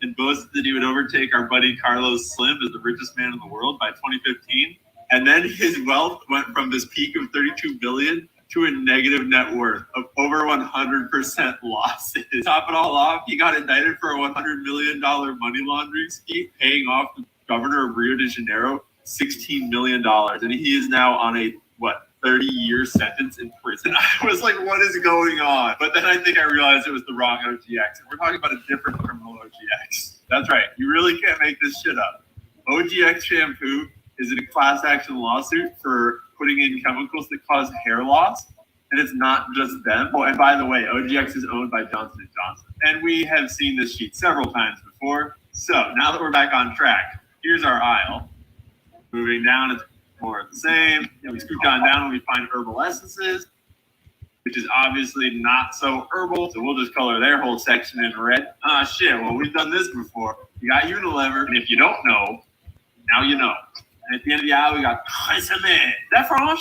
G: and boasted that he would overtake our buddy Carlos Slim as the richest man in the world by 2015. And then his wealth went from this peak of 32 billion to a negative net worth of over 100% losses. Top it all off, he got indicted for a $100 million money laundering scheme, paying off the governor of Rio de Janeiro $16 million. And he is now on a, 30-year sentence in prison. I was like, what is going on? But then I think I realized it was the wrong OGX. And we're talking about a different criminal OGX. That's right. You really can't make this shit up. OGX Shampoo is in a class action lawsuit for putting in chemicals that cause hair loss. And it's not just them. Oh, and by the way, OGX is owned by Johnson & Johnson. And we have seen this sheet several times before. So now that we're back on track, here's our aisle. Moving down, it's more of the same. We scoot down and we find herbal essences, which is obviously not so herbal. So we'll just color their whole section in red. Ah, shit. Well, we've done this before. We got Unilever. And if you don't know, now you know. And at the end of the aisle, we got Tresemme. Is that French?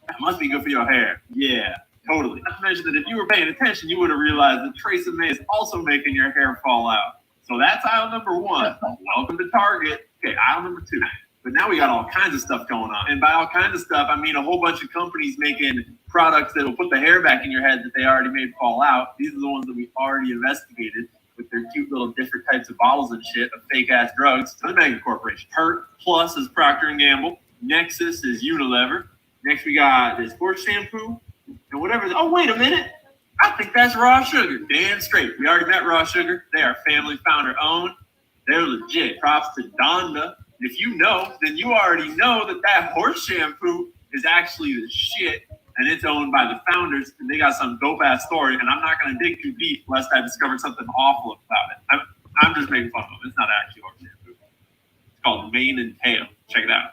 G: That must be good for your hair. Yeah, totally. Not to mention that if you were paying attention, you would have realized that Tresemme is also making your hair fall out. So that's aisle number one. Welcome to Target. Okay, aisle number two. But now we got all kinds of stuff going on. And by all kinds of stuff, I mean a whole bunch of companies making products that will put the hair back in your head that they already made fall out. These are the ones that we already investigated with their cute little different types of bottles and shit of fake ass drugs. To the mega corporation. Hurt Plus is Procter and Gamble. Nexus is Unilever. Next we got this horse shampoo and whatever. Oh, wait a minute. I think that's Raw Sugar. Damn straight. We already met Raw Sugar. They are family founder owned. They're legit. Props to Donda. If you know, then you already know that that horse shampoo is actually the shit, and it's owned by the founders, and they got some dope ass story. And I'm not gonna dig too deep lest I discover something awful about it. I'm just making fun of them. It's not actually horse shampoo. It's called Mane and Tail. Check it out.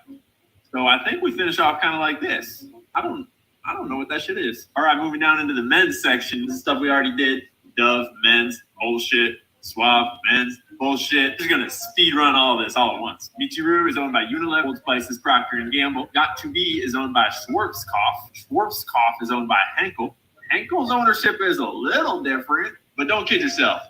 G: So I think we finish off kind of like this. I don't know what that shit is. All right, moving down into the men's section. This is stuff we already did. Dove, men's, bullshit, Suave, men's. Bullshit. Just gonna speed run all this all at once. Michiru is owned by Unilever. Old Spice is Procter & Gamble. Got2b is owned by Schwarzkopf. Schwarzkopf is owned by Henkel. Henkel's ownership is a little different, but don't kid yourself.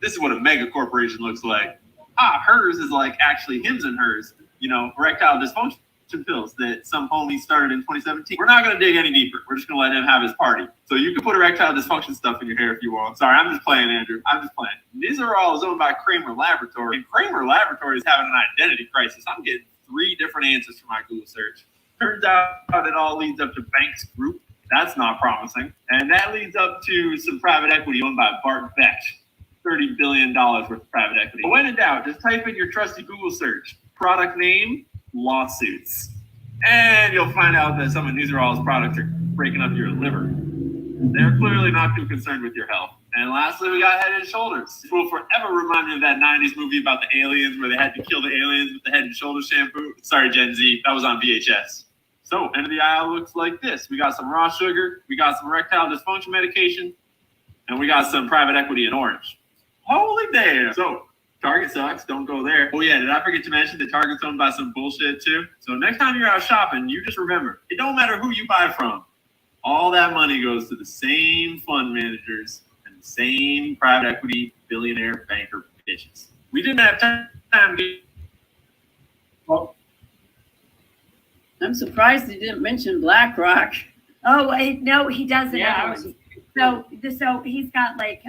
G: This is what a mega corporation looks like. Hers is like actually Hims and Hers. You know, erectile dysfunction pills that some homies started in 2017. We're not going to dig any deeper. We're just going to let him have his party. So you can put erectile dysfunction stuff in your hair if you want. Sorry, I'm just playing, Andrew. I'm just playing. Nizoral is owned by Kramer Laboratory. And Kramer Laboratory is having an identity crisis. I'm getting 3 different answers from my Google search. Turns out it all leads up to Banks Group. That's not promising. And that leads up to some private equity owned by Bart Betch. $30 billion worth of private equity. But when in doubt, just type in your trusty Google search. Product name, lawsuits. And you'll find out that some of Nizaral's products are breaking up your liver. They're clearly not too concerned with your health. And lastly, we got Head & Shoulders. This will forever remind me of that 90s movie about the aliens where they had to kill the aliens with the Head & Shoulders shampoo. Sorry, Gen Z. That was on VHS. So, end of the aisle looks like this. We got some raw sugar. We got some erectile dysfunction medication. And we got some private equity in orange. Holy damn. So, Target sucks. Don't go there. Oh, yeah. Did I forget to mention that Target's owned by some bullshit, too? So next time you're out shopping, you just remember, it don't matter who you buy from. All that money goes to the same fund managers and the same private equity billionaire banker bitches. We didn't have time to...
C: Oh. I'm surprised he didn't mention BlackRock.
D: Oh, no, he doesn't.
C: Yeah.
D: So he's got like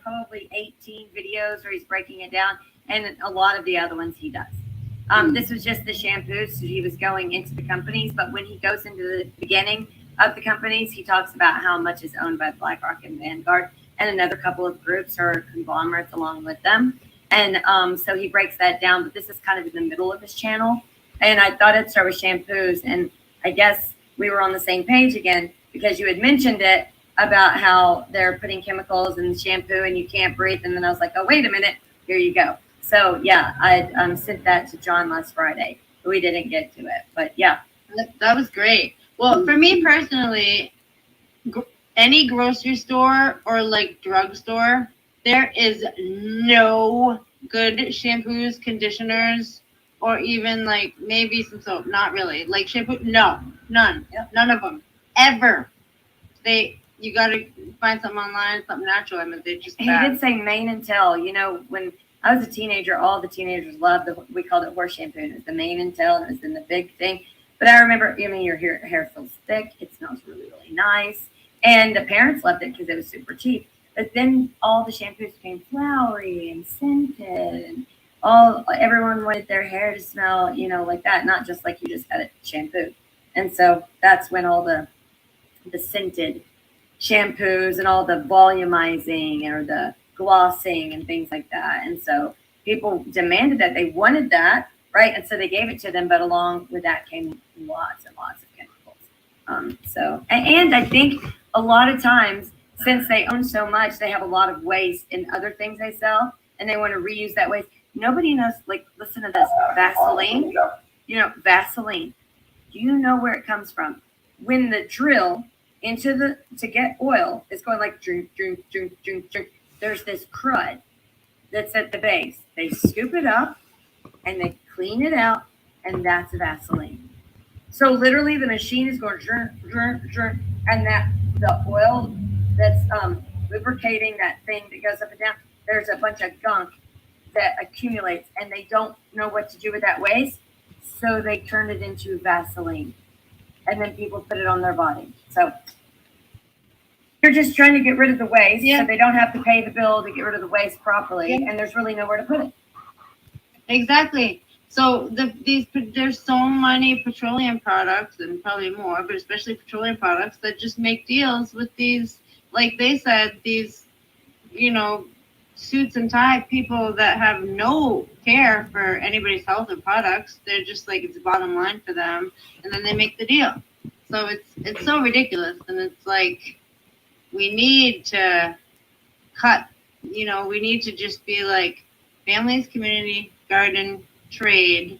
D: probably 18 videos where he's breaking it down, and a lot of the other ones he does. This was just the shampoos, so he was going into the companies, but when he goes into the beginning of the companies, he talks about how much is owned by BlackRock and Vanguard, and another couple of groups or conglomerates along with them. And so he breaks that down, but this is kind of in the middle of his channel. And I thought I'd start with shampoos, and I guess we were on the same page again because you had mentioned it about how they're putting chemicals in the shampoo and you can't breathe. And then I was like, oh, wait a minute, here you go. So yeah, I sent that to John last Friday, but we didn't get to it, but yeah.
B: That was great. Well, for me personally, any grocery store or like drugstore, there is no good shampoos, conditioners, or even like maybe some soap. Not really. Like shampoo, no, none. None of them. Ever. You got to find something online, something natural. I mean, they just
D: He did say mane and tail. You know, when I was a teenager, all the teenagers loved we called it horse shampoo. And it was the mane and tail, and it was in the big thing. But I remember, I mean, your hair feels thick. It smells really, really nice. And the parents loved it because it was super cheap. But then all the shampoos became flowery and scented. And everyone wanted their hair to smell, you know, like that. Not just like you just had a shampoo. And so that's when all the scented shampoos and all the volumizing or the glossing and things like that. And so people demanded that. They wanted that, right? And so they gave it to them, but along with that came lots and lots of chemicals. And I think a lot of times, since they own so much, they have a lot of waste in other things they sell, and they want to reuse that waste. Nobody knows, like, listen to this, Vaseline. You know, Vaseline. Do you know where it comes from? When the drill to get oil is going like drink, there's this crud that's at the base. They scoop it up and they clean it out, and that's Vaseline. So literally the machine is going and that the oil that's lubricating that thing that goes up and down, there's a bunch of gunk that accumulates, and they don't know what to do with that waste, so they turn it into Vaseline, and then people put it on their body. So you're just trying to get rid of the waste, so they don't have to pay the bill to get rid of the waste properly, and there's really nowhere to put it.
B: Exactly. So there's so many petroleum products, and probably more, but especially petroleum products, that just make deals with these, like they said, these, you know, suits and tie people that have no care for anybody's health or products. They're just like, it's the bottom line for them, and then they make the deal. So it's so ridiculous, and it's like, we need to cut, you know, we need to just be like families, community, garden, trade.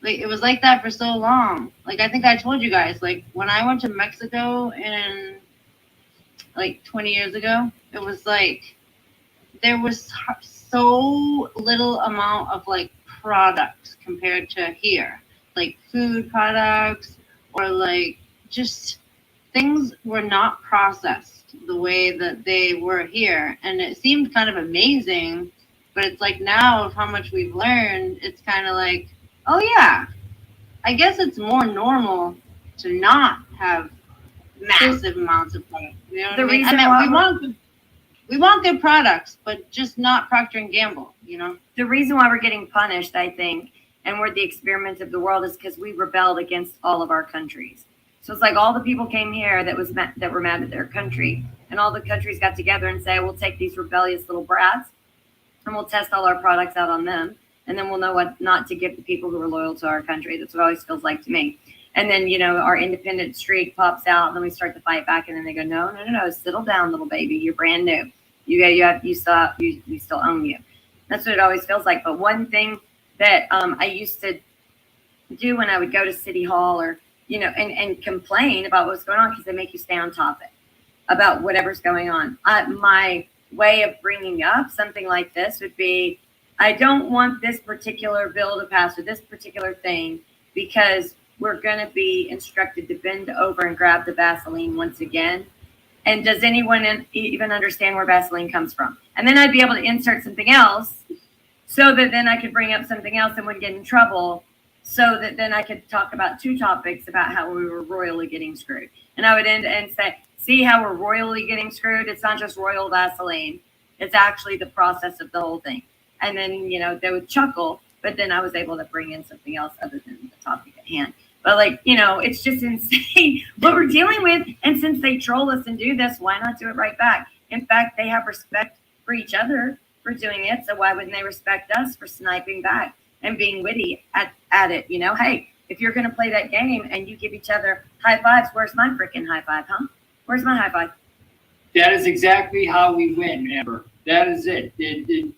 B: Like, it was like that for so long. Like, I think I told you guys, like, when I went to Mexico in like 20 years ago, it was like there was so little amount of like products compared to here, like food products or like just things were not processed the way that they were here. And it seemed kind of amazing, but it's like now of how much we've learned, it's kind of like, oh yeah, I guess it's more normal to not have massive amounts of products. You know what I mean?
D: reason
B: I
D: why
B: mean, we want good products, but just not Procter and Gamble, you know?
D: the reason why we're getting punished, I think, and we're the experiment of the world is because we rebelled against all of our countries. So it's like all the people came here that were mad at their country, and all the countries got together and say, we'll take these rebellious little brats and we'll test all our products out on them, and then we'll know what not to give the people who are loyal to our country. That's what it always feels like to me. And then, you know, our independent streak pops out, and then we start to fight back, and then they go, no, settle down, little baby. You're brand new. We still own you. That's what it always feels like. But one thing that I used to do when I would go to City Hall or, you know, and complain about what's going on, because they make you stay on topic about whatever's going on. My way of bringing up something like this would be, I don't want this particular bill to pass or this particular thing because we're going to be instructed to bend over and grab the Vaseline once again. And does anyone even understand where Vaseline comes from? And then I'd be able to insert something else so that then I could bring up something else and wouldn't get in trouble, so that then I could talk about two topics about how we were royally getting screwed. And I would end and say, see how we're royally getting screwed? It's not just royal Vaseline. It's actually the process of the whole thing. And then, you know, they would chuckle, but then I was able to bring in something else other than the topic at hand. But like, you know, it's just insane what we're dealing with. And since they troll us and do this, why not do it right back? In fact, they have respect for each other for doing it. So why wouldn't they respect us for sniping back and being witty at it? You know, hey, if you're going to play that game and you give each other high fives, where's my freaking high five, huh? Where's my high five?
A: That is exactly how we win, Amber. That is it.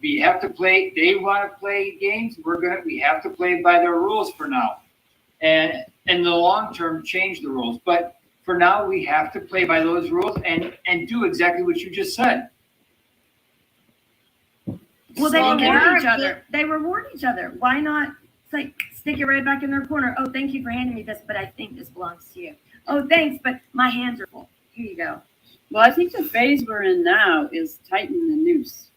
A: We have to play. They want to play games. We have to play by their rules for now. And in the long term, change the rules. But for now, we have to play by those rules and do exactly what you just said.
D: Well, they reward each other. They reward each other. Why not? It's like, stick it right back in their corner. Oh, thank you for handing me this, but I think this belongs to you. Oh, thanks, but my hands are full. Here you go.
C: Well, I think the phase we're in now is tighten the noose.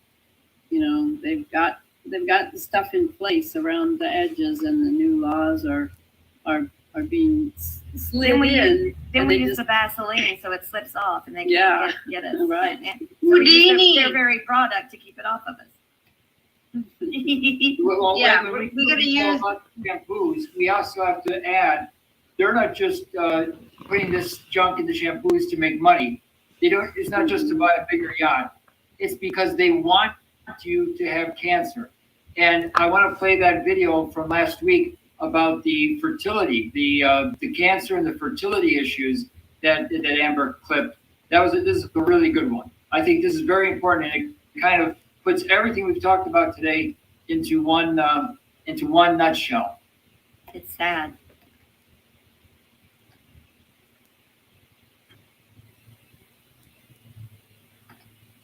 C: You know, they've got the stuff in place around the edges, and the new laws are being slid in.
D: Then we use the Vaseline so it slips off, and they can't get us.
C: Right.
D: So we use their very product to keep it off of us.
A: Well,
B: Yeah,
A: when
B: we're
A: we
B: gonna use-
A: shampoos. We also have to add, they're not just putting this junk in the shampoos to make money. They don't. It's not just to buy a bigger yacht. It's because they want you to have cancer. And I want to play that video from last week about the fertility, the cancer and the fertility issues that Amber clipped. This is a really good one. I think this is very important, and it kind of puts everything we've talked about today into one nutshell.
D: It's sad.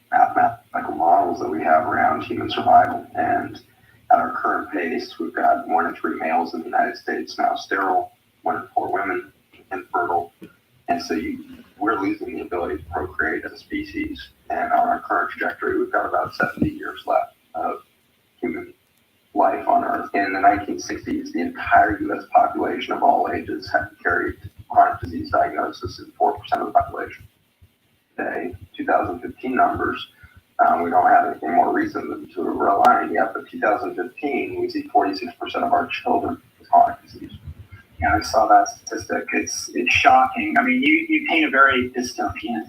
H: Mathematical models that we have around human survival. And at our current pace, we've got 1 in 3 males in the United States now sterile, 1 in 4 women infertile. And so we're losing the ability to procreate as a species. And on our current trajectory, we've got about 70 years left of human life on Earth. In the 1960s, the entire U.S. population of all ages had carried chronic disease diagnosis in 4% of the population. Today, 2015 numbers, we don't have anything more recent than to rely yet, but 2015, we see 46% of our children with chronic disease.
I: Yeah, I saw that statistic. It's shocking. I mean, you paint a very dystopian,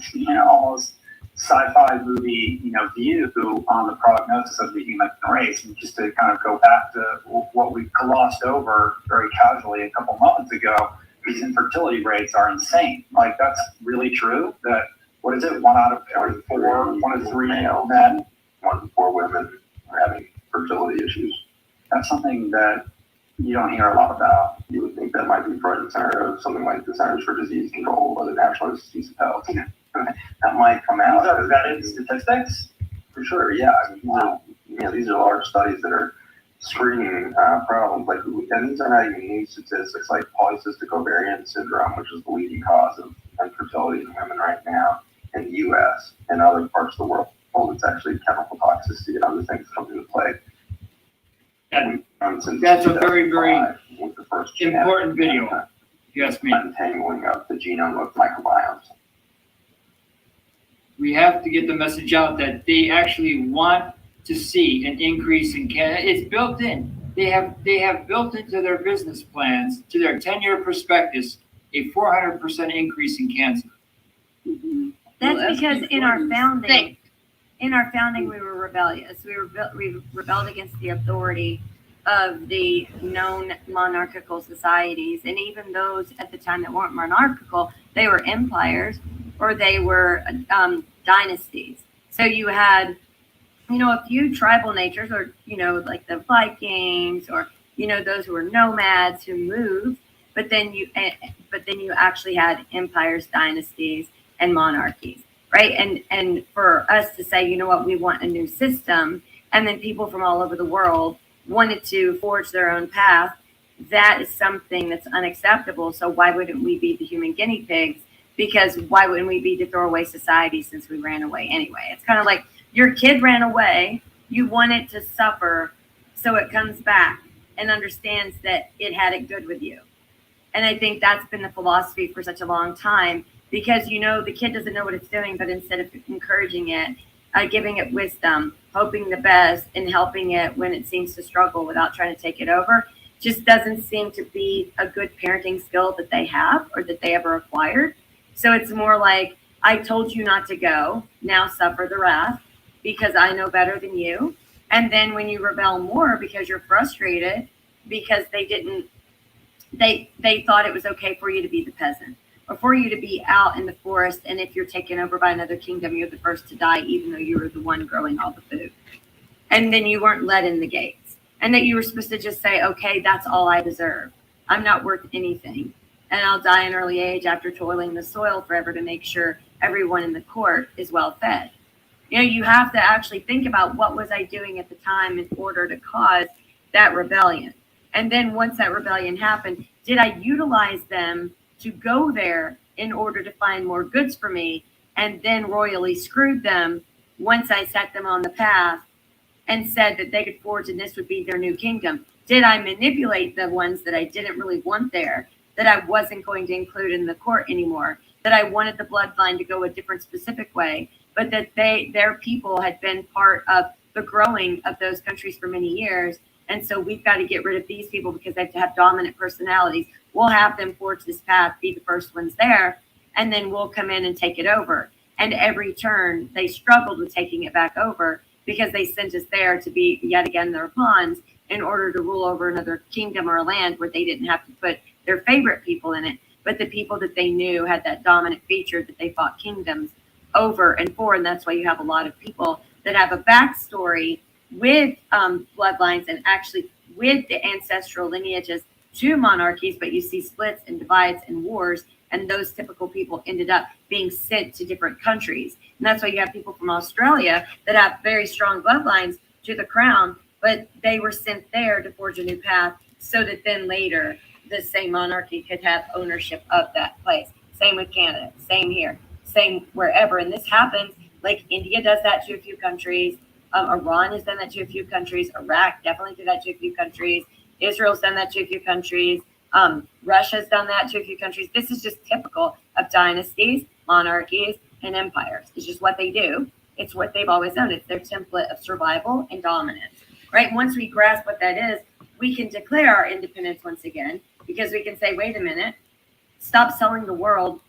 I: almost sci-fi movie, view on the prognosis of the human race. And just to kind of go back to what we glossed over very casually a couple moments ago, these infertility rates are insane. Like, that's really true. That, what is it? 1 out of 4, 1 in 3 men,
H: 1 in 4 women are having fertility issues.
I: That's something that you don't hear a lot about.
H: You would think that might be front and center of something like the Centers for Disease Control or the National Institutes of Health. That might come out.
I: These are vetted statistics?
H: For sure, yeah. I mean, these are large studies that are screening problems. Like, and these are not even new statistics, like polycystic ovarian syndrome, which is the leading cause of infertility in women right now in the U.S. and other parts of the world. It's actually chemical toxicity and other things come into play.
A: That's a very, very important video. Yes, me.
H: Untangling of the genome of microbiomes.
A: We have to get the message out that they actually want to see an increase in cancer. It's built in. They have built into their business plans, to their 10-year prospectus, a 400% increase in cancer.
C: Mm-hmm.
D: That's because in our founding, we were rebellious. We rebelled against the authority of the known monarchical societies, and even those at the time that weren't monarchical, they were empires or they were dynasties. So you had, a few tribal natures, or like the Vikings, or those who were nomads who moved. But then you actually had empires, dynasties, and monarchies, right? And for us to say, we want a new system, and then people from all over the world wanted to forge their own path, that is something that's unacceptable. So why wouldn't we be the human guinea pigs? Because why wouldn't we be the throwaway society since we ran away anyway? It's kind of like your kid ran away, you want it to suffer, so it comes back and understands that it had it good with you. And I think that's been the philosophy for such a long time, because the kid doesn't know what it's doing, but instead of encouraging it, giving it wisdom, hoping the best, and helping it when it seems to struggle without trying to take it over, just doesn't seem to be a good parenting skill that they have or that they ever acquired. So it's more like, I told you not to go, now suffer the wrath because I know better than you. And then when you rebel more because you're frustrated, because they thought it was okay for you to be the peasant, or for you to be out in the forest, and if you're taken over by another kingdom, you're the first to die, even though you were the one growing all the food. And then you weren't let in the gates. And that you were supposed to just say, okay, that's all I deserve. I'm not worth anything. And I'll die in early age after toiling the soil forever to make sure everyone in the court is well fed. You have to actually think about, what was I doing at the time in order to cause that rebellion? And then once that rebellion happened, did I utilize them to go there in order to find more goods for me, and then royally screwed them once I set them on the path and said that they could forge and this would be their new kingdom? Did I manipulate the ones that I didn't really want there, that I wasn't going to include in the court anymore, that I wanted the bloodline to go a different specific way, but that their people had been part of the growing of those countries for many years, and so we've got to get rid of these people because they have to have dominant personalities. We'll have them forge this path, be the first ones there, and then we'll come in and take it over. And every turn, they struggled with taking it back over because they sent us there to be, yet again, their pawns in order to rule over another kingdom or a land where they didn't have to put their favorite people in it, but the people that they knew had that dominant feature that they fought kingdoms over and for. And that's why you have a lot of people that have a backstory with bloodlines and actually with the ancestral lineages to monarchies, but you see splits and divides and wars, and those typical people ended up being sent to different countries. And that's why you have people from Australia that have very strong bloodlines to the crown, but they were sent there to forge a new path so that then later the same monarchy could have ownership of that place. Same with Canada, same here, same wherever. And this happens, like India does that to a few countries. Iran has done that to a few countries. Iraq definitely did that to a few countries. Israel's done that to a few countries. Russia's done that to a few countries. This is just typical of dynasties, monarchies, and empires. It's just what they do. It's what they've always done. It's their template of survival and dominance, right? Once we grasp what that is, we can declare our independence once again, because we can say, wait a minute, stop selling the world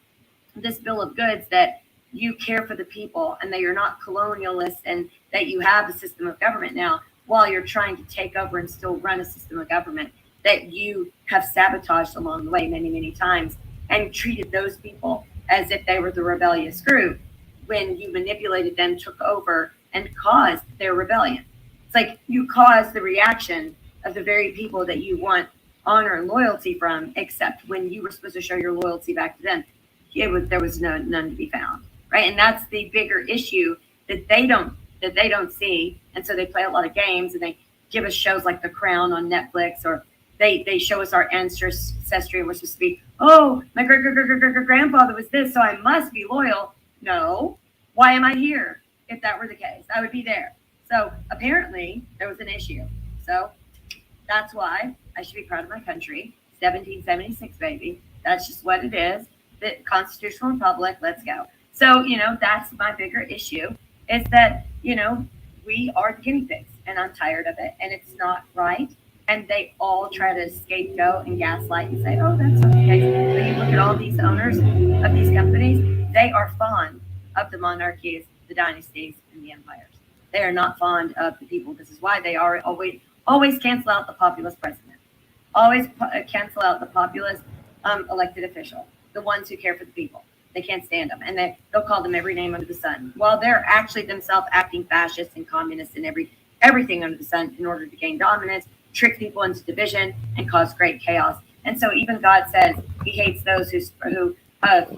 D: this bill of goods that you care for the people and that you're not colonialists and that you have a system of government now, while you're trying to take over and still run a system of government that you have sabotaged along the way many, many times, and treated those people as if they were the rebellious group when you manipulated them, took over, and caused their rebellion. It's like you caused the reaction of the very people that you want honor and loyalty from, except when you were supposed to show your loyalty back to them, there was none to be found, right? And that's the bigger issue that they don't see, And so they play a lot of games, and they give us shows like The Crown on Netflix, or they show us our ancestry, and we're supposed to be, oh, my great-great-great-great-grandfather was this, so I must be loyal. No. Why am I here? If that were the case, I would be there. So apparently there was an issue. So that's why I should be proud of my country. 1776, baby. That's just what it is. The constitutional republic, let's go. So, that's my bigger issue, is that, we are the guinea pigs, and I'm tired of it, and it's not right. And they all try to scapegoat and gaslight and say, oh, that's not the case. But you look at all these owners of these companies, they are fond of the monarchies, the dynasties, and the empires. They are not fond of the people. This is why they are always cancel out the populist president. Always cancel out the populist elected official, the ones who care for the people. They can't stand them, and they'll call them every name under the sun. Well, they're actually themselves acting fascist and communist and everything under the sun in order to gain dominance, trick people into division, and cause great chaos. And so even God says he hates those who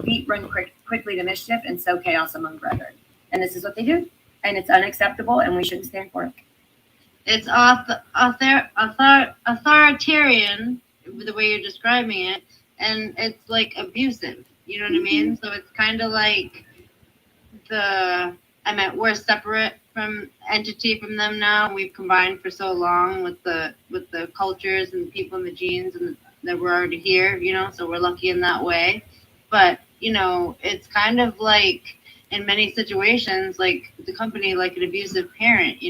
D: feet run quickly to mischief and sow chaos among brethren. And this is what they do, and it's unacceptable, and we shouldn't stand for it.
B: It's authoritarian, the way you're describing it, and it's like abusive. You know what I mean? So it's kind of like we're separate from entity from them now. We've combined for so long with the cultures and the people and the genes, and that we're already here. So we're lucky in that way. But it's kind of like in many situations, like the company, like an abusive parent.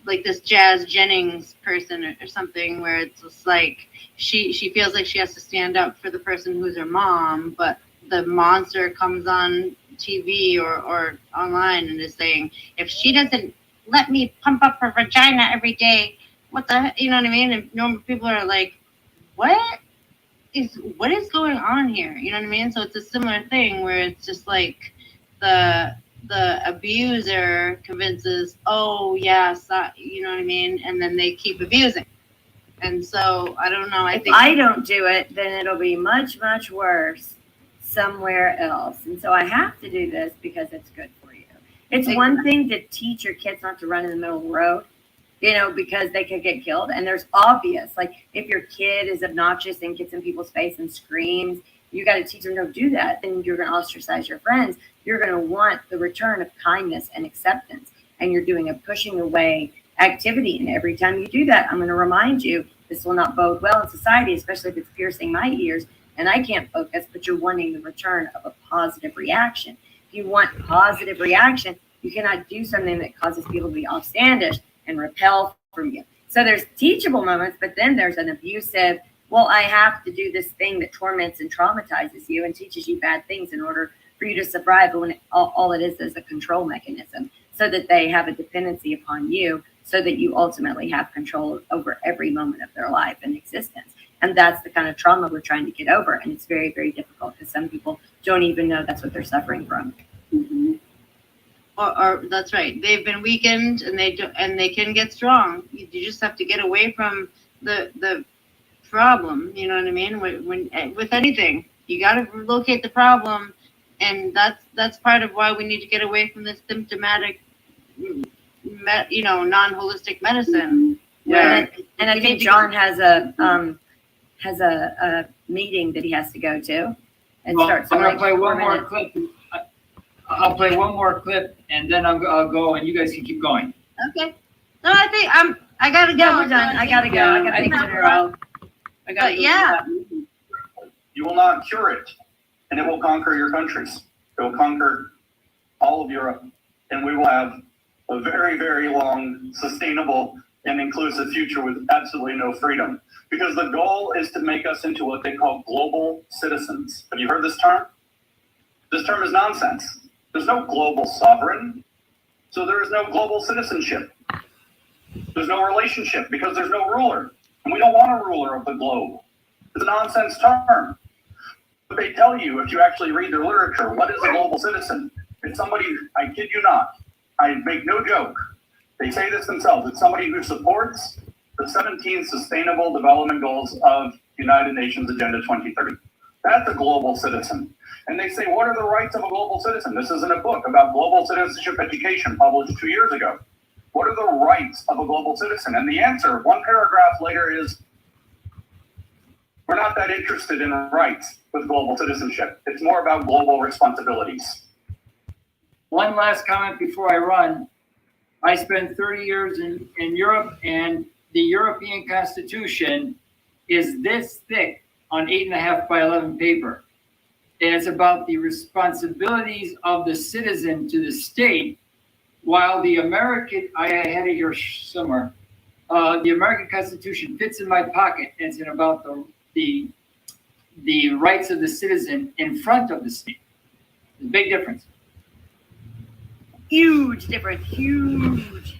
B: Like this Jazz Jennings person or something, where it's just like she feels like she has to stand up for the person who's her mom, but the monster comes on TV or online and is saying, if she doesn't let me pump up her vagina every day, what the, you know what I mean? And normal people are like, what is going on here? You know what I mean? So it's a similar thing where it's just like the abuser convinces, oh yes, you know what I mean, and then they keep abusing. And so I don't know.
D: If I don't do it, then it'll be much, much worse somewhere else. And so I have to do this because it's good for you. It's one thing to teach your kids not to run in the middle of the road, because they could get killed. And there's obvious, like if your kid is obnoxious and gets in people's face and screams, you got to teach them, don't do that. Then you're going to ostracize your friends. You're going to want the return of kindness and acceptance. And you're doing a pushing away activity. And every time you do that, I'm going to remind you, this will not bode well in society, especially if it's piercing my ears and I can't focus, but you're wanting the return of a positive reaction. If you want positive reaction, you cannot do something that causes people to be offstandish and repel from you. So there's teachable moments, but then there's an abusive, well, I have to do this thing that torments and traumatizes you and teaches you bad things in order for you to survive, when all it is a control mechanism, so that they have a dependency upon you, so that you ultimately have control over every moment of their life and existence. And that's the kind of trauma we're trying to get over. And it's very, very difficult because some people don't even know that's what they're suffering from.
B: Mm-hmm. Or that's right. They've been weakened, and they can get strong. You just have to get away from the problem. You know what I mean? When with anything, you got to locate the problem, and that's part of why we need to get away from this symptomatic, non-holistic medicine.
D: Yeah. And I think John has a meeting that he has to go to. And
A: I'm going to play one more clip. I'll play one more clip, and then I'll go, and you guys can keep going.
B: Okay. No, I think I gotta go.
D: Yeah, we're done. I gotta go. I gotta go.
B: Yeah.
H: You will not cure it, and it will conquer your countries. It will conquer all of Europe, and we will have a very, very long, sustainable, and inclusive future with absolutely no freedom. Because the goal is to make us into what they call global citizens. Have you heard this term? This term is nonsense. There's no global sovereign, so there is no global citizenship. There's no relationship because there's no ruler. And we don't want a ruler of the globe. It's a nonsense term. But they tell you, if you actually read their literature, what is a global citizen? It's somebody, I kid you not, I make no joke. They say this themselves. It's somebody who supports the 17 Sustainable Development Goals of United Nations Agenda 2030.
I: That's a global citizen. And they say, what are the rights of a global citizen? This is in a book about global citizenship education published 2 years ago. What are the rights of a global citizen? And the answer, one paragraph later, is we're not that interested in rights with global citizenship. It's more about global responsibilities.
A: One last comment before I run. I spent 30 years in Europe, and the European Constitution is this thick on 8.5 by 11 paper. And it's about the responsibilities of the citizen to the state, while the American, I had it here somewhere, the American Constitution fits in my pocket, and it's about the rights of the citizen in front of the state. There's a big difference.
D: Huge difference, huge.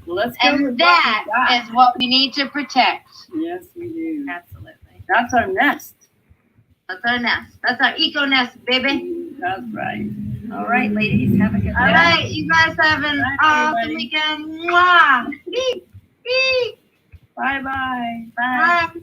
C: Well, let's go with
B: And
C: what we
B: that
C: got.
B: is what we need to protect.
C: Yes, we do.
D: Absolutely.
C: That's our nest.
B: That's our nest. That's our eco nest, baby.
C: That's right.
D: All right, ladies, have a good
B: All
D: day.
B: right, you guys have an
C: Bye,
B: awesome
C: everybody.
B: weekend. Mwah. Beep, beep.
C: Bye-bye.
D: Bye.
B: Bye.